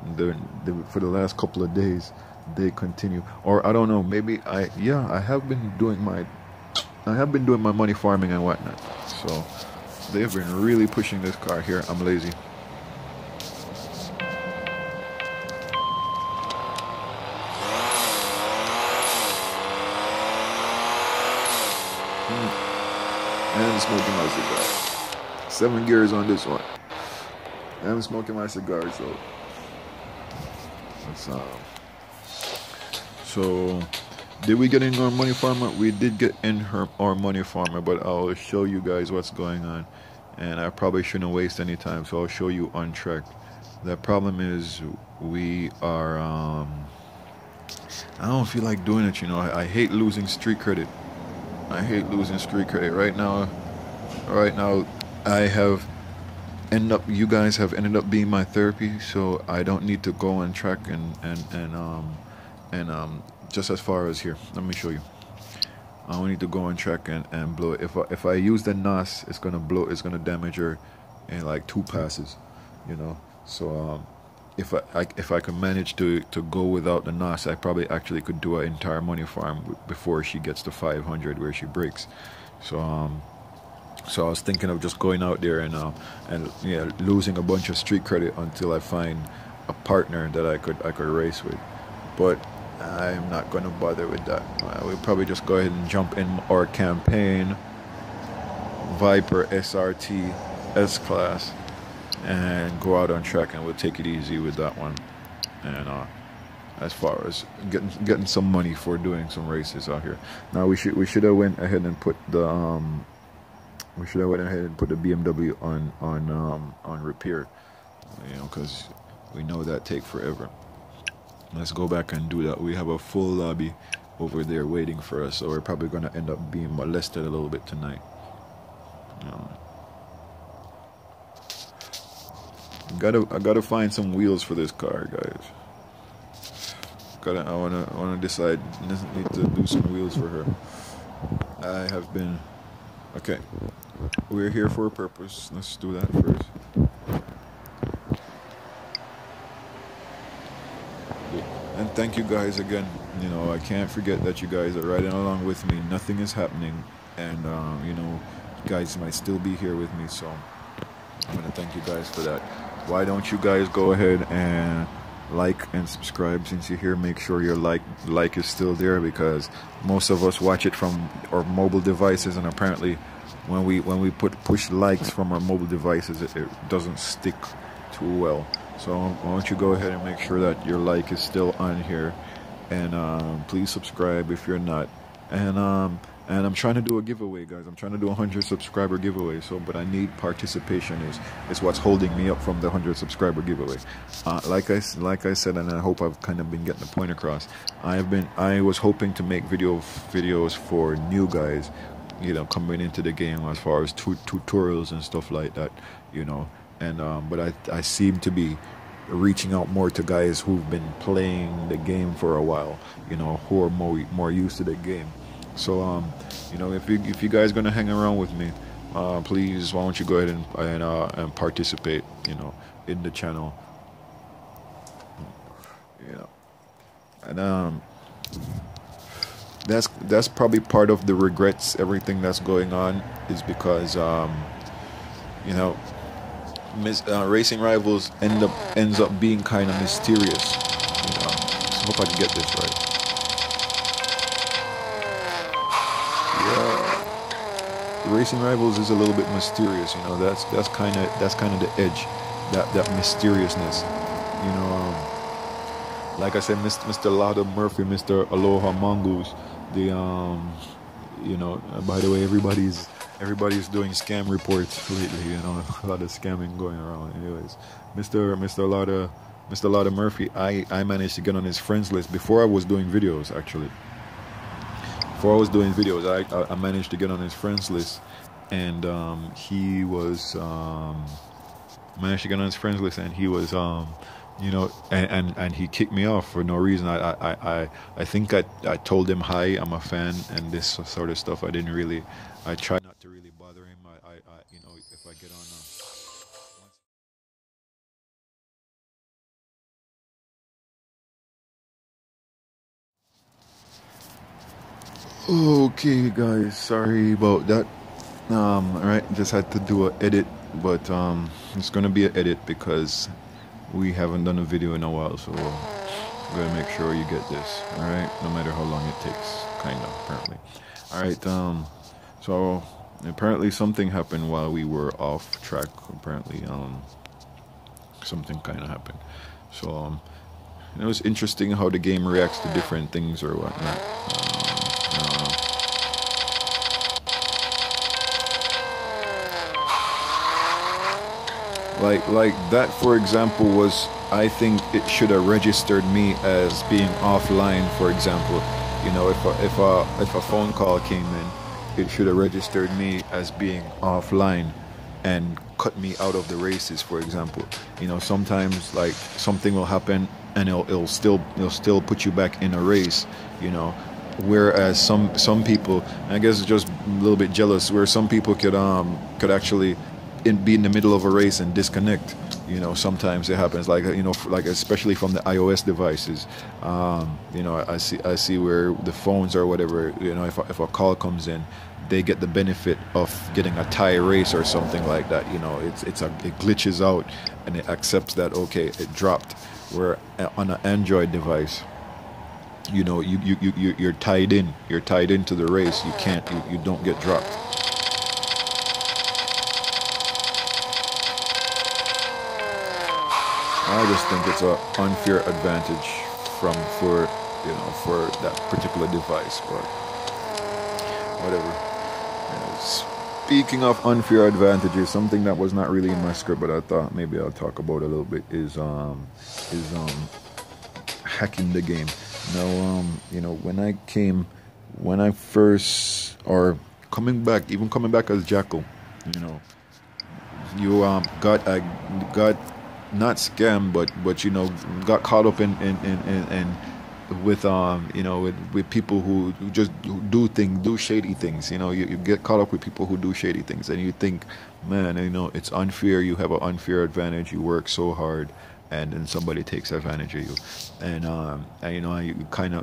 for the last couple of days they continue, or I don't know, maybe I have been doing my money farming and whatnot, so they've been really pushing this car here. I'm lazy. And smoking my cigar. 7 gears on this one. I'm smoking my cigar, so that's so did we get in our money farmer? We did get in our money farmer, but I'll show you guys what's going on, and I probably shouldn't waste any time, so I'll show you on track. The problem is we are I don't feel like doing it. I hate losing street credit. Right now you guys have ended up being my therapy, so I don't need to go on track and just as far as here. Let me show you. I don't need to go on track and blow it. If I use the NOS, it's gonna damage her in like 2 passes, So if I can manage to go without the NOS, I probably actually could do an entire money farm before she gets to 500 where she breaks. So I was thinking of just going out there and losing a bunch of street credit until I find a partner that I could race with. But I'm not going to bother with that. We'll probably just go ahead and jump in our campaign Viper SRT S-Class, and go out on track, and we'll take it easy with that one. And as far as getting some money for doing some races out here. Now we should have went ahead and put the BMW on repair, you know, because we know that take forever. Let's go back and do that. We have a full lobby over there waiting for us, so we're probably gonna end up being molested a little bit tonight. I gotta find some wheels for this car, guys. I wanna decide. Need to do some wheels for her. I have been. Okay, we're here for a purpose. Let's do that first. And thank you guys again. You know, I can't forget that you guys are riding along with me. Nothing is happening, and you know, you guys might still be here with me. So I'm gonna thank you guys for that. Why don't you guys go ahead and like and subscribe? Since you're here, make sure your like is still there, because most of us watch it from our mobile devices, and apparently when we push likes from our mobile devices, it doesn't stick too well. So why don't you go ahead and make sure that your like is still on here, and please subscribe if you're not. And I'm trying to do a giveaway, guys. I'm trying to do a 100 subscriber giveaway. So, but I need participation. Is what's holding me up from the 100 subscriber giveaway. Like I said, and I hope I've kind of been getting the point across. I was hoping to make videos for new guys, you know, coming into the game, as far as tutorials and stuff like that, you know. And but I seem to be reaching out more to guys who've been playing the game for a while, you know, who are more used to the game. So you know, if you guys gonna hang around with me, please, why don't you go ahead and participate, you know, in the channel. Yeah. And that's probably part of the regrets. Everything that's going on is because you know, Racing Rivals ends up being kind of mysterious. You know, I hope I can get this right. Yeah, Racing Rivals is a little bit mysterious. You know, that's kind of the edge, that mysteriousness. You know, like I said, Mr. Lada Murphy, Mr. Aloha Mongoose, you know, by the way, everybody's doing scam reports lately, you know, a lot of scamming going around. Anyways, Mr. Lada Murphy, I managed to get on his friends list before I was doing videos. Actually, before I was doing videos, I managed to get on his friends list, and he was managed to get on his friends list, and he was you know, and he kicked me off for no reason. I think I told him hi, I'm a fan, and this sort of stuff. I try not to really bother him. I you know, if I get on okay, guys, sorry about that. Alright, just had to do an edit, but it's gonna be an edit because we haven't done a video in a while, so I'm gonna make sure you get this. Alright, no matter how long it takes, kind of, apparently. Alright, so apparently something happened while we were off track. Apparently something kind of happened. So it was interesting how the game reacts to different things or whatnot. Like that, for example, was, I think it should have registered me as being offline. For example, you know, if a phone call came in, it should have registered me as being offline and cut me out of the races. For example, you know, sometimes like something will happen and it'll still put you back in a race, you know. Whereas some people, I guess, it's just a little bit jealous, where some people could actually be in the middle of a race and disconnect. You know, sometimes it happens, like, you know, like especially from the iOS devices. You know, I see where the phones or whatever, you know, if a call comes in, they get the benefit of getting a tie race or something like that. You know, it glitches out and it accepts that, okay, it dropped. Where on an Android device, you know, you're tied into the race. You don't get dropped. I just think it's an unfair advantage for for that particular device. But whatever. Speaking of unfair advantages, something that was not really in my script, but I thought maybe I'll talk about a little bit is hacking the game. Now, when I first, or coming back as Jackal, you know, you got not scammed, but got caught up in with with people who just do shady things. You get caught up with people who do shady things, and you think, man, it's unfair. You have an unfair advantage. You work so hard, and then somebody takes advantage of you, and you kind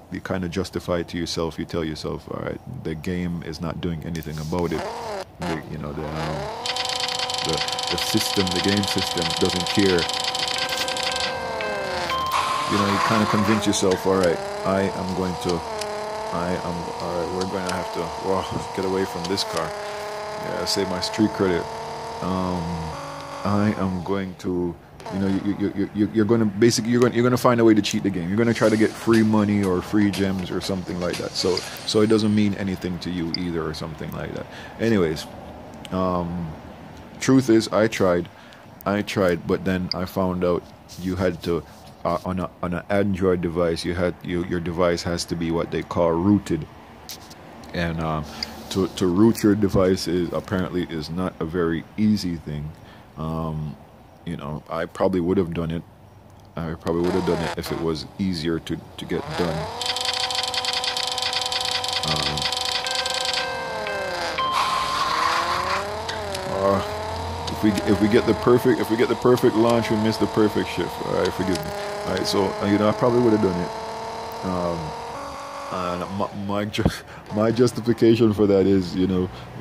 of justify it to yourself. You tell yourself, all right, the game is not doing anything about it. The game system doesn't care. You kind of convince yourself, all right, all right, we're going to have to get away from this car. Yeah, save my street credit. I am going to, you're going to basically, you're going to find a way to cheat the game. You're going to try to get free money or free gems or something like that. So it doesn't mean anything to you either or something like that. Anyways, truth is, I tried, but then I found out you had to, on an Android device, your device has to be what they call rooted, and to root your device apparently is not a very easy thing. I probably would have done it. I probably would have done it if it was easier to get done. If we get the perfect launch, we miss the perfect shift. All right, forgive me. All right, so I probably would have done it. And my justification for that is,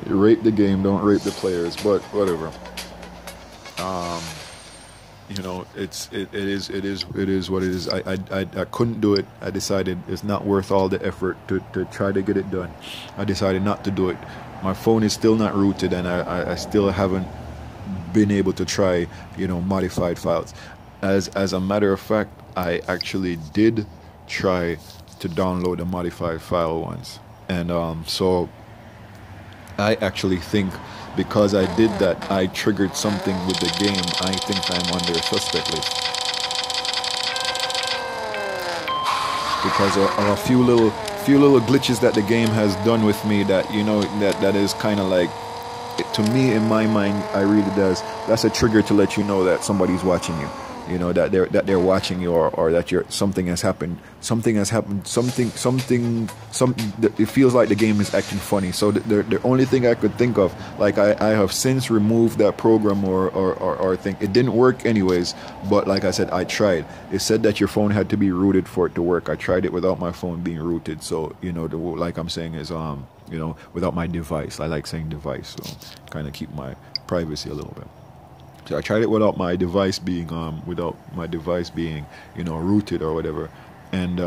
rape the game, don't rape the players. But whatever. It is what it is. I couldn't do it. I decided it's not worth all the effort to try to get it done. I decided not to do it. My phone is still not rooted, and I still haven't been able to try, modified files. As a matter of fact, I actually did try to download a modified file once, and so I actually think because I did that, I triggered something with the game. I think I'm on their suspect list because of a few little glitches that the game has done with me. That that is kind of like, to me, in my mind, I read it as that's a trigger to let you know that somebody's watching you. That they're watching you, or that something has happened. It feels like the game is acting funny. So the only thing I could think of, like I have since removed that program or thing. It didn't work anyways. But like I said, I tried. It said that your phone had to be rooted for it to work. I tried it without my phone being rooted. So like I'm saying is without my device. I like saying device, so kind of keep my privacy a little bit. So I tried it without my device being rooted or whatever, and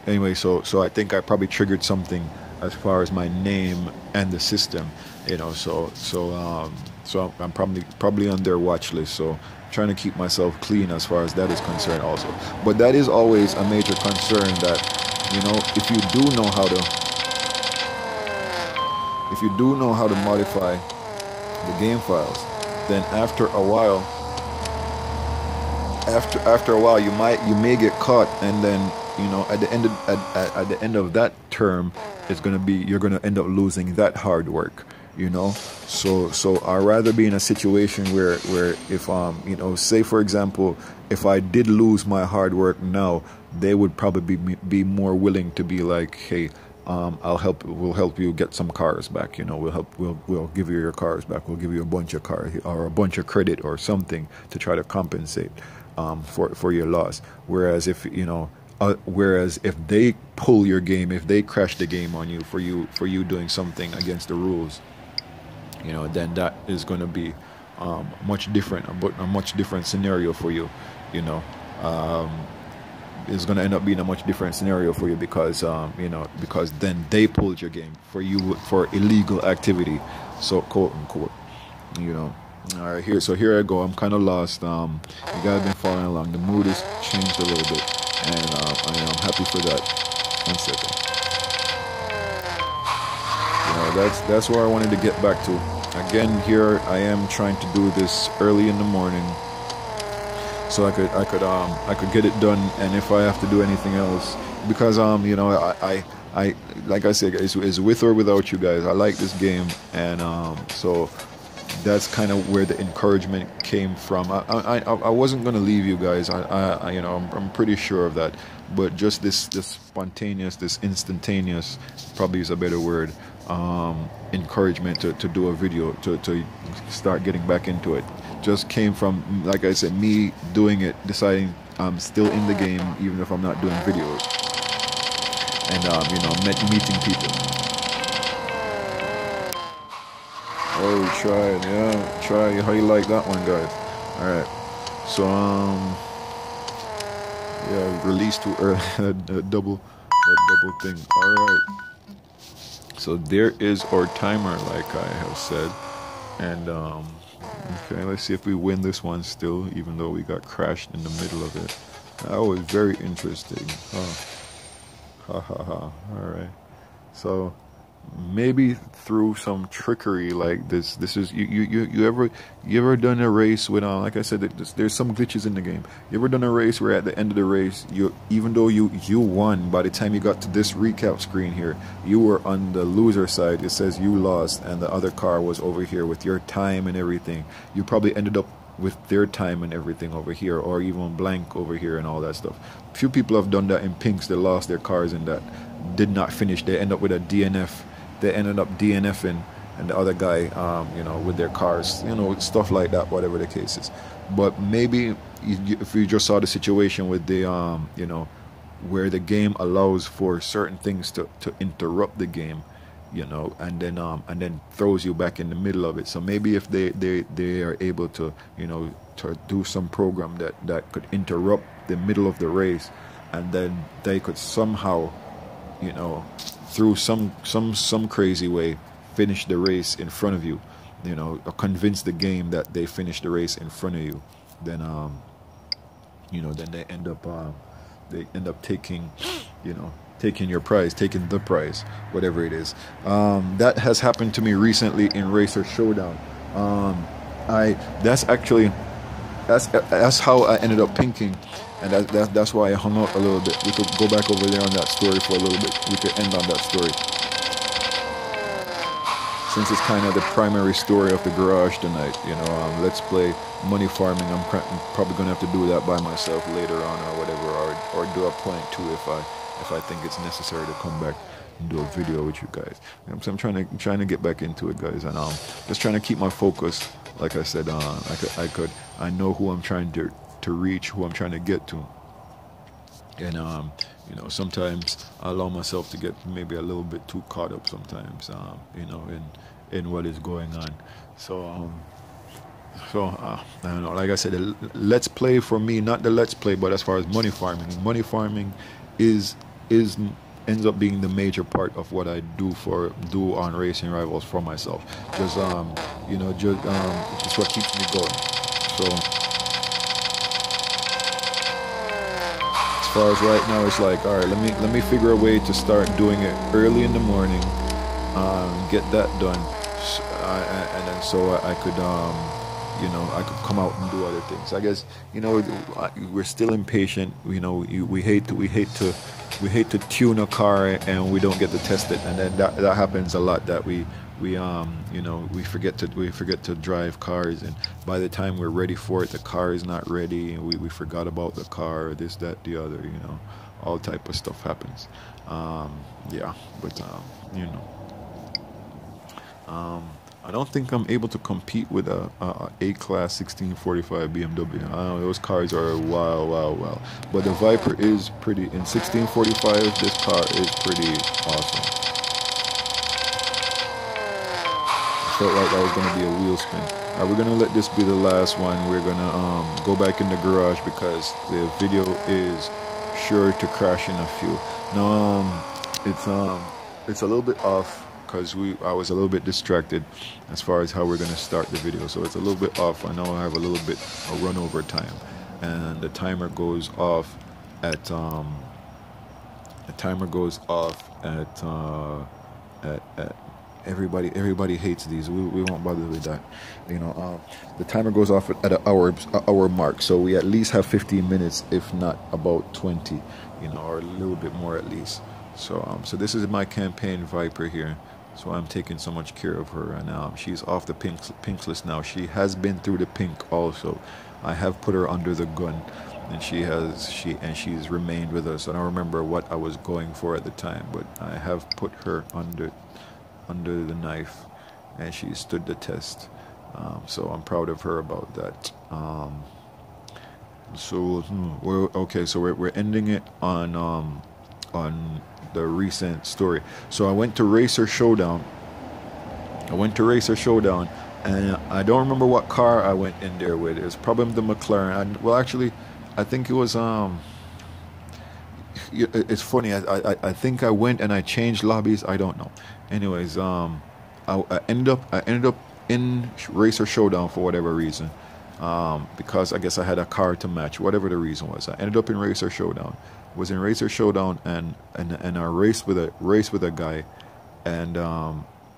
anyway, so I think I probably triggered something as far as my name and the system, so I'm probably on their watch list. So I'm trying to keep myself clean as far as that is concerned also. But that is always a major concern, that if you do know how to modify the game files, then after a while you may get caught, and then at the end of that term, you're gonna end up losing that hard work. So I'd rather be in a situation where if say for example, if I did lose my hard work now, they would probably be more willing to be like, hey, we'll help you get some cars back. We'll give you your cars back. We'll give you a bunch of cars or a bunch of credit or something to try to compensate for your loss. Whereas if they pull your game, if they crash the game on you for you doing something against the rules, then that is going to be much different, a much different scenario for you. Is going to end up being a much different scenario for you because because then they pulled your game for illegal activity, so quote unquote. All right, so here I go. I'm kind of lost. You guys been following along. The mood has changed a little bit, and I'm happy for that. 1 second. That's where I wanted to get back to. Again, here I am trying to do this early in the morning, so I could get it done. And if I have to do anything else, because I like I said, it's with or without you guys. I like this game, and so that's kind of where the encouragement came from. I wasn't gonna leave you guys. I'm pretty sure of that. But just this spontaneous, this instantaneous, probably is a better word, encouragement to do a video, to start getting back into it, just came from, like I said, me doing it, deciding I'm still in the game even if I'm not doing videos, and meeting people. Oh, try. How you like that one, guys? All right. So yeah, released too early. that double thing. All right. So there is our timer, like I have said, and okay. Let's see if we win this one still, even though we got crashed in the middle of it. That was very interesting. Ha ha ha. All right. So maybe through some trickery like this is you ever done a race with like I said, there's some glitches in the game. You ever done a race where at the end of the race, even though you won, by the time you got to this recap screen here, you were on the loser side. It says you lost and the other car was over here with your time and everything. You probably ended up with their time and everything over here, or even blank over here and all that stuff. Few people have done that in pinks. They lost their cars in that, did not finish. They end up with a DNF. They ended up DNFing, and the other guy, with their cars, stuff like that, whatever the case is. But maybe if you just saw the situation with the, where the game allows for certain things to interrupt the game, and then throws you back in the middle of it. So maybe if they are able to, to do some program that could interrupt the middle of the race, and then they could somehow, through some crazy way, finish the race in front of you, or convince the game that they finished the race in front of you, then then they end up taking, taking your prize, taking the prize, whatever it is. That has happened to me recently in Racer Showdown. That's how I ended up pinking. And that's why I hung out a little bit. We could go back over there on that story for a little bit. We could end on that story, since it's kind of the primary story of the garage tonight. Let's play money farming. I'm probably gonna have to do that by myself later on, or whatever, or do a point too if I think it's necessary to come back and do a video with you guys. So I'm trying to get back into it, guys, and just trying to keep my focus. Like I said, I know who I'm trying to reach, who I'm trying to get to, and sometimes I allow myself to get maybe a little bit too caught up sometimes, in what is going on. So I don't know. Like I said, the let's play for me, not the let's play, but as far as money farming ends up being the major part of what I do on Racing Rivals for myself. Just it's what keeps me going. So as far as right now, it's like, all right, let me figure a way to start doing it early in the morning, get that done, and then so I could I could come out and do other things. I guess we're still impatient. We hate to tune a car and we don't get to test it, and then that happens a lot. That we forget to drive cars, and by the time we're ready for it, the car is not ready, and we forgot about the car, or this, that, the other. All type of stuff happens. I don't think I'm able to compete with a A-Class 1645 BMW. Those cars are wow. But the Viper is pretty. In 1645, this car is pretty awesome. I felt like that was going to be a wheel spin. Alright, we're going to let this be the last one. We're going to go back in the garage because the video is sure to crash in a few. Now, it's a little bit off because I was a little bit distracted as far as how we're going to start the video, so it's a little bit off. I know I have a little bit of run over time, and the timer goes off at at everybody hates these. We won't bother with that, you know. The timer goes off at an hour mark, so we at least have 15 minutes, if not about 20, you know, or a little bit more at least. So so this is my campaign Viper here. So I'm taking so much care of her, and she's off the pink list now. She has been through the pink also. I have put her under the gun, and she's remained with us. I don't remember what I was going for at the time, but I have put her under the knife, and she stood the test. So I'm proud of her about that. We're ending it on the recent story. So I went to Racer Showdown. And I don't remember what car I went in there with. It was probably the McLaren. Well, actually, I think it was it's funny. I think I went and I changed lobbies. I don't know. Anyways, I ended up in Racer Showdown for whatever reason, because I guess I had a car to match, whatever the reason was. I ended up in Racer Showdown. Was in Racer Showdown, and I raced with a guy, and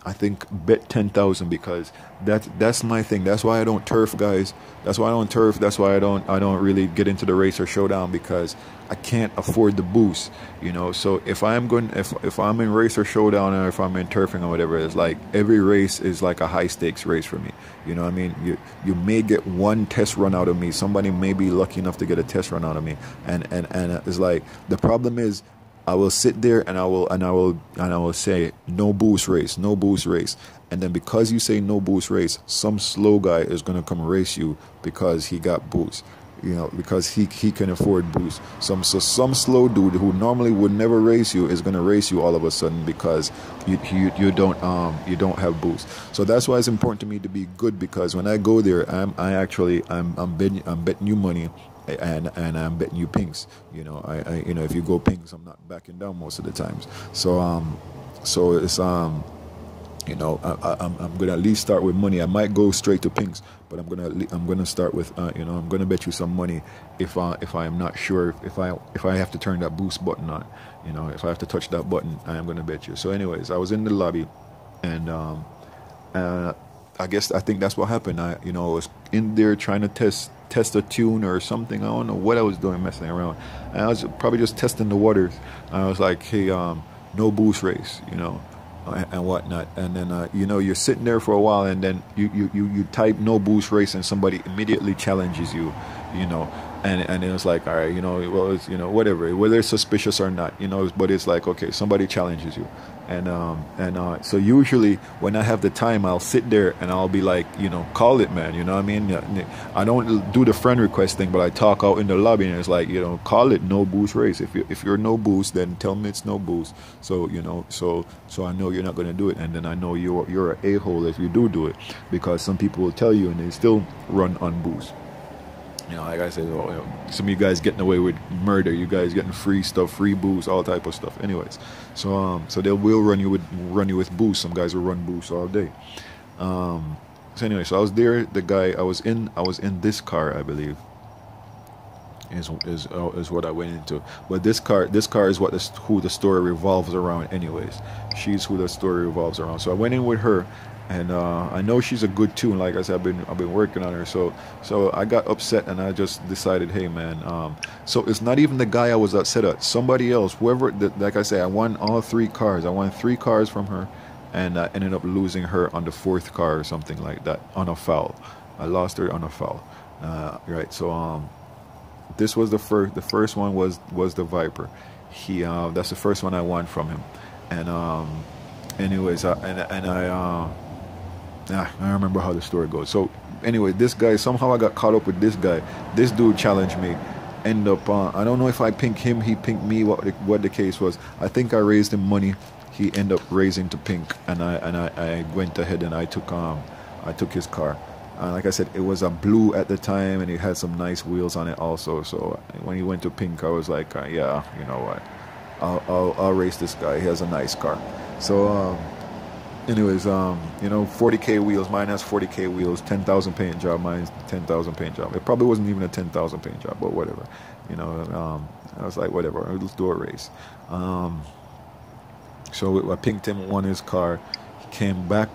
I think bet 10,000, because that's my thing. That's why I don't turf, guys. That's why I don't turf. That's why I don't really get into the Racer Showdown, because I can't afford the boost, you know. So if I'm in Racer Showdown, or if I'm in turfing or whatever, it's like every race is like a high stakes race for me. You know what I mean? You may get one test run out of me. Somebody may be lucky enough to get a test run out of me, and it's like, the problem is, I will sit there and I will say no boost race, and then because you say no boost race, some slow guy is gonna come race you because he got boost, you know, because he can afford boost. Some slow dude who normally would never race you is gonna race you all of a sudden because you don't have boost. So that's why it's important to me to be good, because when I go there, I'm betting you money. And I'm betting you pinks. You know, I you know, if you go pinks, I'm not backing down most of the times. So it's you know, I'm gonna at least start with money. I might go straight to pinks, but I'm gonna start with you know, I'm gonna bet you some money if I am not sure if I have to turn that boost button on. You know, if I have to touch that button, I am gonna bet you. So anyways, I was in the lobby, and I think that's what happened. I was in there trying to test a tune or something. I don't know what I was doing, messing around, and I was probably just testing the waters. I was like, hey, no boost race, you know, and whatnot. And then you know, you're sitting there for a while, and then you type no boost race, and somebody immediately challenges you, you know. And it was like, all right, you know, well, it's, you know, whatever, whether it's suspicious or not, you know, but it's like, okay, somebody challenges you. And so usually when I have the time, I'll sit there and I'll be like, you know, call it, man, you know what I mean? I don't do the friend request thing, but I talk out in the lobby, and it's like, you know, call it no boost race. If you're no boost, then tell me it's no boost. So, you know, so I know you're not going to do it, and then I know you're an a-hole if you do it, because some people will tell you and they still run on boost. You know, like I said, oh, you know, some of you guys getting away with murder, you guys getting free stuff, free boost, all type of stuff. Anyways, so they will run you with boost. Some guys will run boost all day. So anyway, so I was there. The guy I was in this car, I believe, is what I went into. But this car is who the story revolves around. Anyways, she's who the story revolves around. So I went in with her. And I know she's a good tune. Like I said, I've been working on her. So I got upset, and I just decided, hey man. So it's not even the guy I was upset at. Somebody else, whoever. Like I say, I won all 3 cars. I won 3 cars from her, and I ended up losing her on the 4th car or something like that on a foul. I lost her on a foul. Right. So this was the first. The first one was the Viper. That's the first one I won from him. And anyways, I remember how the story goes. So anyway, this guy, somehow I got caught up with this guy. This dude challenged me. End up, I don't know if I pinked him, he pinked me, what the case was. I think I raised him money. He ended up raising to pink, and I went ahead and I took his car. Like I said, it was a blue at the time, and it had some nice wheels on it also. So when he went to pink, I was like, yeah, you know what, I'll race this guy. He has a nice car. So anyways, you know, 40K wheels. Mine has 40K wheels. 10,000 paint job. Mine's 10,000 paint job. It probably wasn't even a 10,000 paint job, but whatever. You know, I was like, whatever. Let's do a race. So I pinged him, won his car. He came back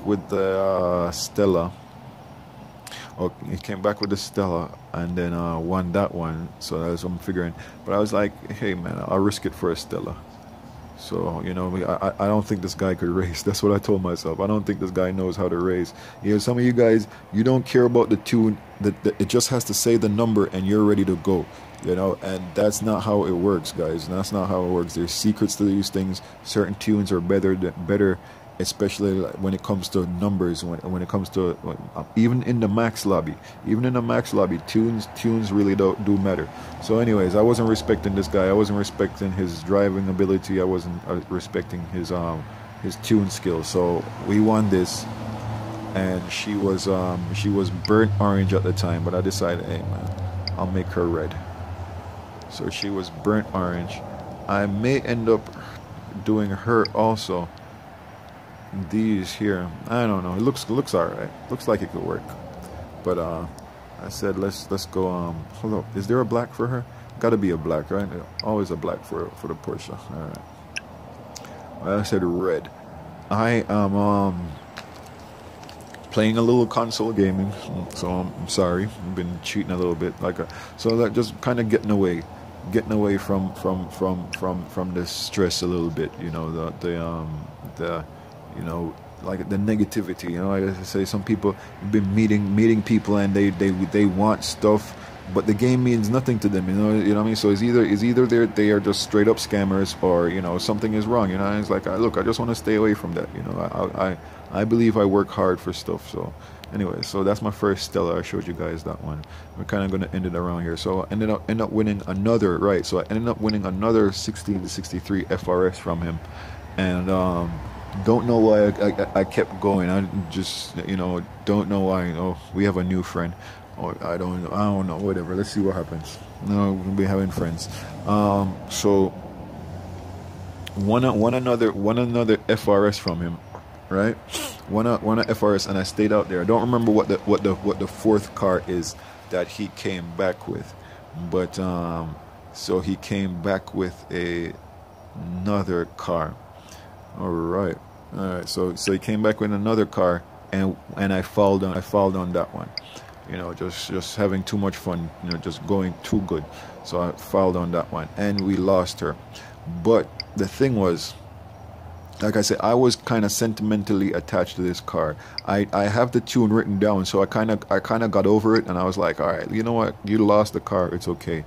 with the Stella. Oh, he came back with the Stella and then won that one. So that's what I'm figuring. But I was like, hey man, I'll risk it for a Stella. So, you know, I don't think this guy could race. That's what I told myself. I don't think this guy knows how to race. You know, some of you guys, you don't care about the tune. It just has to say the number and you're ready to go. You know, and that's not how it works, guys. That's not how it works. There's secrets to these things. Certain tunes are better, especially when it comes to numbers. When it comes to even in the max lobby, tunes really do matter. So, anyways, I wasn't respecting this guy. I wasn't respecting his driving ability. I wasn't respecting his tune skills. So we won this, and she was burnt orange at the time. But I decided, hey man, I'll make her red. So she was burnt orange. I may end up doing her also. These here, I don't know. It looks alright. Looks like it could work. But I said let's go. Hold up. Is there a black for her? Got to be a black, right? Always a black for the Porsche. All right. I said red. I am playing a little console gaming, so I'm sorry. I've been cheating a little bit, so that just kind of getting away from this stress a little bit. You know, the you know, like the negativity. You know, like I say, some people have been meeting people and they want stuff, but the game means nothing to them. You know what I mean? So it's either they are just straight up scammers, or you know, something is wrong. You know, and it's like, look, I just want to stay away from that. You know, I believe I work hard for stuff. So anyway, so that's my first Stella. I showed you guys that one. We're kind of going to end it around here. So I ended up winning another, right? So I ended up winning another 16 to 63 FRS from him, and don't know why I kept going. I just, you know, don't know why. Oh, we have a new friend. Or I don't know. Whatever. Let's see what happens. No, we'll be having friends. So one another FRS from him, right? One a FRS, and I stayed out there. I don't remember what the fourth car is that he came back with, but so he came back with another car. All right. So he came back with another car, and I fouled on that one. You know, just having too much fun. You know, just going too good. So I fouled on that one, and we lost her. But the thing was, like I said, I was kind of sentimentally attached to this car. I have the tune written down, so I kind of got over it, and I was like, all right, you know what? You lost the car. It's okay.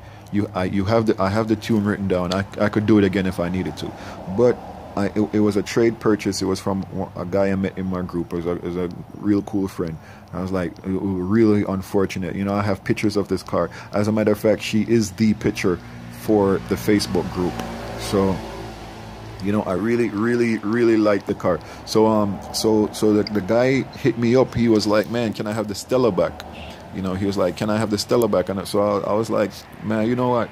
I have the tune written down. I could do it again if I needed to, but. It was a trade purchase. It was from a guy I met in my group. It was a real cool friend. I was like, really unfortunate. You know, I have pictures of this car. As a matter of fact, she is the picture for the Facebook group. So, you know, I really like the car. So the guy hit me up. He was like, man, can I have the Stella back? You know, he was like, can I have the Stella back? And so I was like, man, you know what?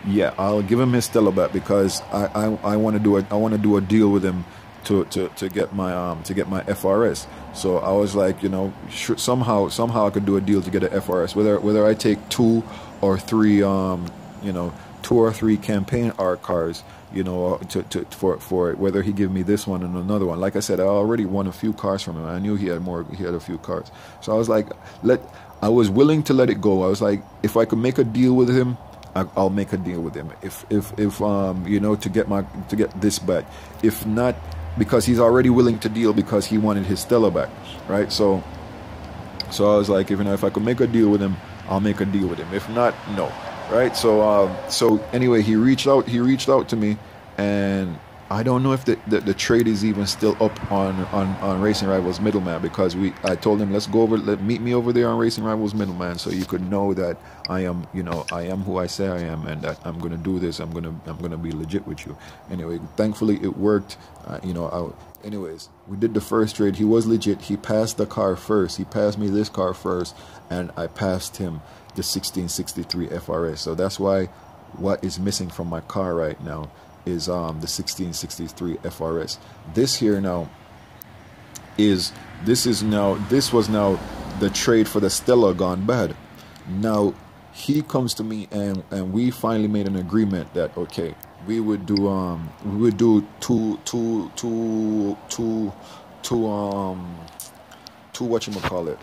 Yeah, I'll give him his Stella back, because I want to do a deal with him to get my FRS. So I was like, you know, somehow I could do a deal to get an FRS, whether I take 2 or 3 you know, 2 or 3 campaign R cars, you know, for whether he give me this one and another one. Like I said, I already won a few cars from him. I knew he had a few cars. So I was like, I was willing to let it go. I was like, if I could make a deal with him, I'll make a deal with him. If you know, to get this back. If not, because he's already willing to deal because he wanted his Stella back, right? So I was like, if I could make a deal with him, I'll make a deal with him. If not, no, right? So anyway, he reached out to me, and I don't know if the trade is even still up on Racing Rivals Middleman, because I told him, let's go over, meet me over there on Racing Rivals Middleman, so you could know that I am who I say I am, and that I'm gonna do this. I'm gonna be legit with you. Anyway, thankfully it worked. You know, anyways, we did the first trade. He was legit. He passed the car first. He passed me this car first, and I passed him the 1663 FRS. So that's why what is missing from my car right now is the 1663 FRS. This here now is this was now the trade for the Stella gone bad. Now he comes to me and we finally made an agreement that okay, we would do two whatchamacallit.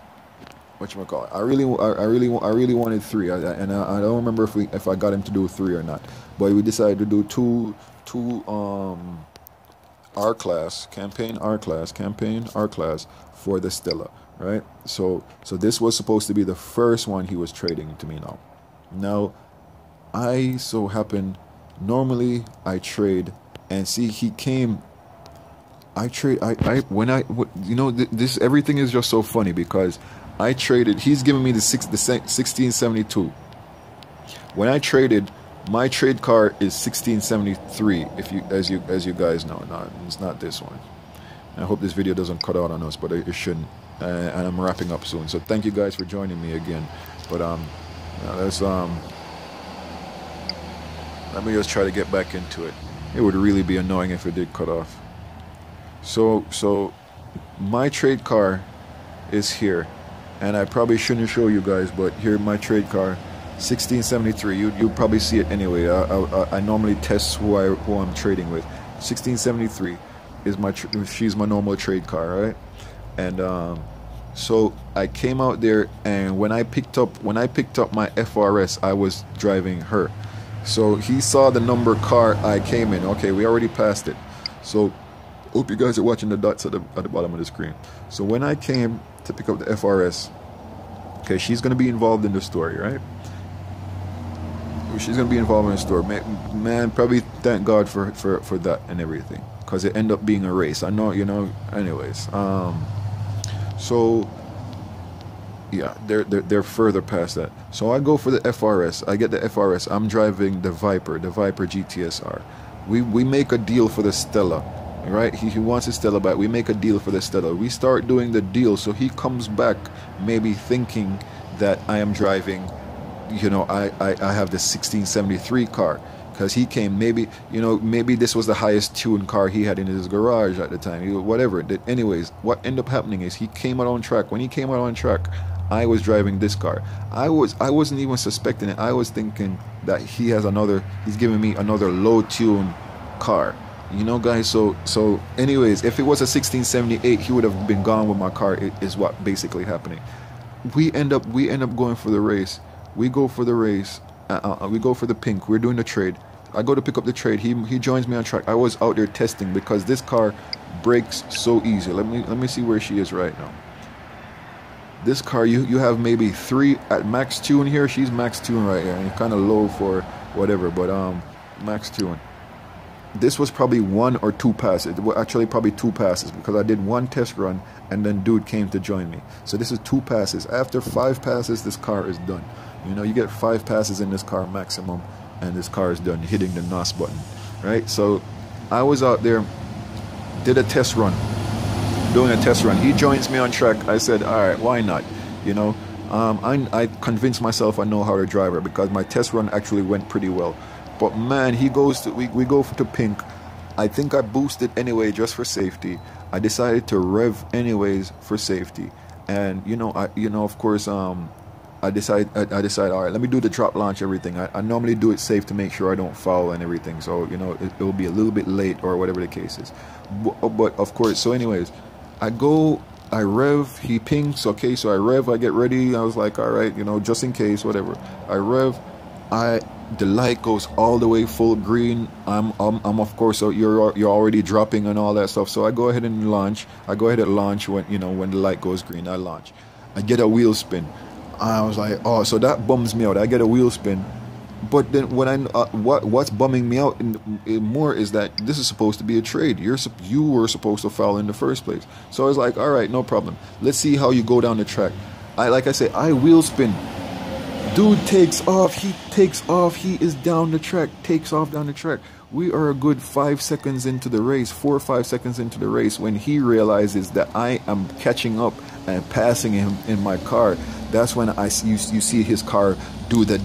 I really wanted 3, and I don't remember if I got him to do 3 or not. But we decided to do two campaign R class for the Stella, right? So this was supposed to be the first one he was trading to me now. Now, I so happened, normally I trade, and see he came. This everything is just so funny because I traded. He's giving me the 1672. When I traded, my trade car is 1673. If you, as you guys know, no, it's not this one. I hope this video doesn't cut out on us, but it shouldn't. And I'm wrapping up soon. So thank you guys for joining me again. But let me just try to get back into it. It would really be annoying if it did cut off. So my trade car is here, and I probably shouldn't show you guys, but here my trade car, 1673. You'll probably see it anyway. I normally test who I'm trading with. 1673 is she's my normal trade car, right? And so I came out there, and when I picked up my FRS, I was driving her. So he saw the number car I came in. Okay, we already passed it. So hope you guys are watching the dots at the bottom of the screen. So when I came to pick up the FRS, okay, she's gonna be involved in the story, right? She's gonna be involved in the story. Man, probably thank God for that and everything, because it ended up being a race. I know, anyways. So yeah, they're further past that. So I go for the FRS. I get the FRS. I'm driving the Viper GTSR. We make a deal for the Stella, right? He wants his Stella back. We make a deal for the Stella. We start doing the deal. So he comes back maybe thinking that I am driving, I have the 1673 car, because he came, maybe this was the highest tuned car he had in his garage at the time, whatever. Anyways, what ended up happening is he came out on track. When he came out on track, I was driving this car. I wasn't even suspecting it. I was thinking that he's giving me another low tune car, guys. So anyways, if it was a 1678, he would have been gone with my car. Is what basically happening. We end up going for the race. We go for the race. We go for the pink. We're doing the trade. I go to pick up the trade. He joins me on track. I was out there testing because this car brakes so easy. Let me see where she is right now. This car, you have maybe 3 at max tune here. She's max tune right here, and kind of low for whatever, but max tune. This was probably 1 or 2 passes. Well, actually probably 2 passes, because I did 1 test run and then dude came to join me. So this is 2 passes. After 5 passes, this car is done. You get 5 passes in this car maximum, and this car is done hitting the NOS button, right? So I was out there, did a test run. Doing a test run. He joins me on track. I said, all right, why not? I convinced myself I know how to drive her, because my test run actually went pretty well. But man, we go to pink. I think I boosted anyway just for safety. I decided to rev anyways for safety, and of course I decide all right, let me do the drop launch everything. I normally do it safe to make sure I don't foul and everything, so it will be a little bit late or whatever the case is. But of course, so anyways, I rev, he pings, okay, so I rev, I get ready, I was like, all right, just in case, whatever. I rev, the light goes all the way full green. I'm of course, so you're already dropping and all that stuff. So I go ahead and launch. I go ahead and launch when the light goes green. I launch. I get a wheel spin. I was like, oh, so that bums me out. I get a wheel spin. But then when what's bumming me out more is that this is supposed to be a trade. You were supposed to foul in the first place. So I was like, all right, no problem. Let's see how you go down the track. I wheel spin. Dude takes off. He takes off. He is down the track. Takes off down the track. We are a good 5 seconds into the race, 4 or 5 seconds into the race, when he realizes that I am catching up and passing him in my car. That's when you see his car do the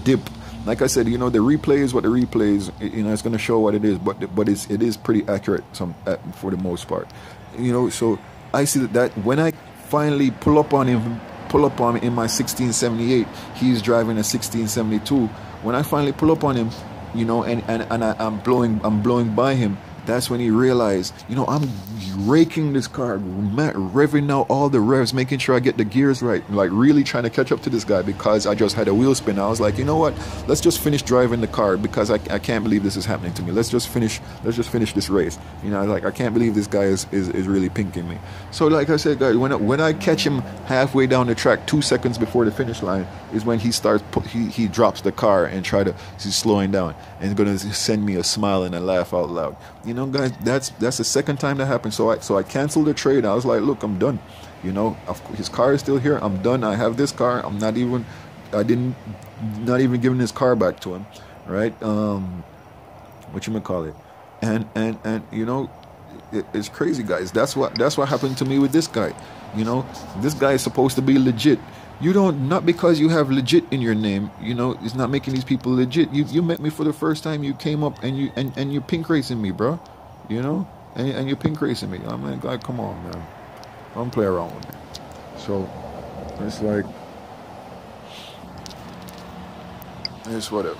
dip like I said, you know, the replay is what the replay is. You know, it's going to show what it is, but it is pretty accurate for the most part. You know, so I see that when I finally pull up on him in my 1678, he's driving a 1672. When I finally pull up on him, you know, and I'm blowing by him, that's when he realized, you know, I'm raking this car, revving out all the revs, making sure I get the gears right, like really trying to catch up to this guy, because I just had a wheel spin. I was like, you know what, let's just finish driving the car, because I can't believe this is happening to me. Let's just finish this race. You know, like, I can't believe this guy is really pinking me. So like I said, guys, when I catch him halfway down the track, 2 seconds before the finish line, is when he starts he drops the car and he's slowing down and gonna send me a smile and a laugh out loud. You know, guys, that's the second time that happened. So I canceled the trade. I was like, look, I'm done. You know, his car is still here. I'm done. I have this car. Not even giving his car back to him, right? Whatchamacallit. And you know, it's crazy, guys. That's what happened to me with this guy. You know, this guy is supposed to be legit. You don't, not because you have legit in your name, you know, it's not making these people legit. You met me for the first time, you came up and you're pink racing me, bro. You know, and you're pink racing me. I'm like, God, come on, man. Don't play around with me. So it's like, it's whatever.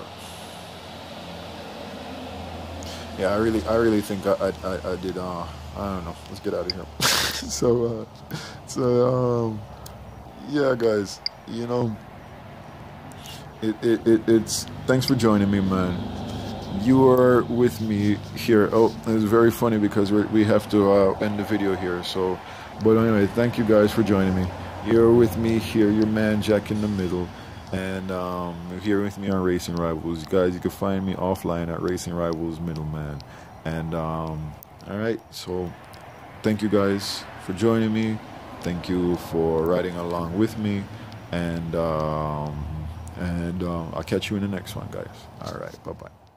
Yeah, I really think I did. I don't know. Let's get out of here. Yeah, guys, you know, it's thanks for joining me, man. You are with me here. Oh, it's very funny because we have to end the video here. So, but anyway, thank you guys for joining me. You're with me here, your man Jack in the Middle, and you're here with me on Racing Rivals. Guys, you can find me offline at Racing Rivals Middleman. And all right, so thank you guys for joining me. Thank you for riding along with me, and I'll catch you in the next one, guys. All right, bye-bye.